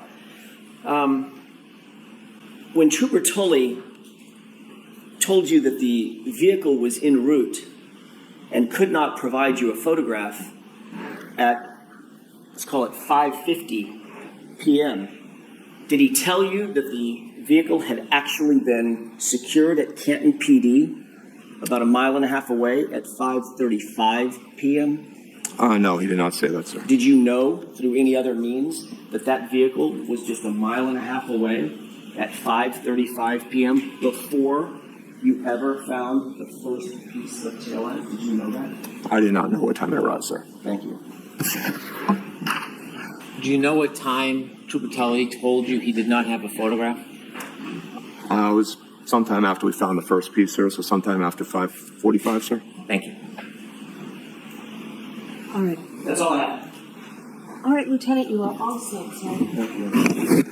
When Trooper Tully told you that the vehicle was en route and could not provide you a photograph at, let's call it 5:50 p.m., did he tell you that the vehicle had actually been secured at Canton PD about a mile and a half away at 5:35 p.m.? No, he did not say that, sir. Did you know through any other means that that vehicle was just a mile and a half away at 5:35 p.m. before you ever found the first piece of taillight? Did you know that? I did not know what time it arrived, sir. Thank you. Do you know what time Trooper Tully told you he did not have a photograph? It was sometime after we found the first piece, sir, so sometime after 5:45, sir. Thank you. All right. That's all I have. All right, Lieutenant, you are all set, sir. Thank you.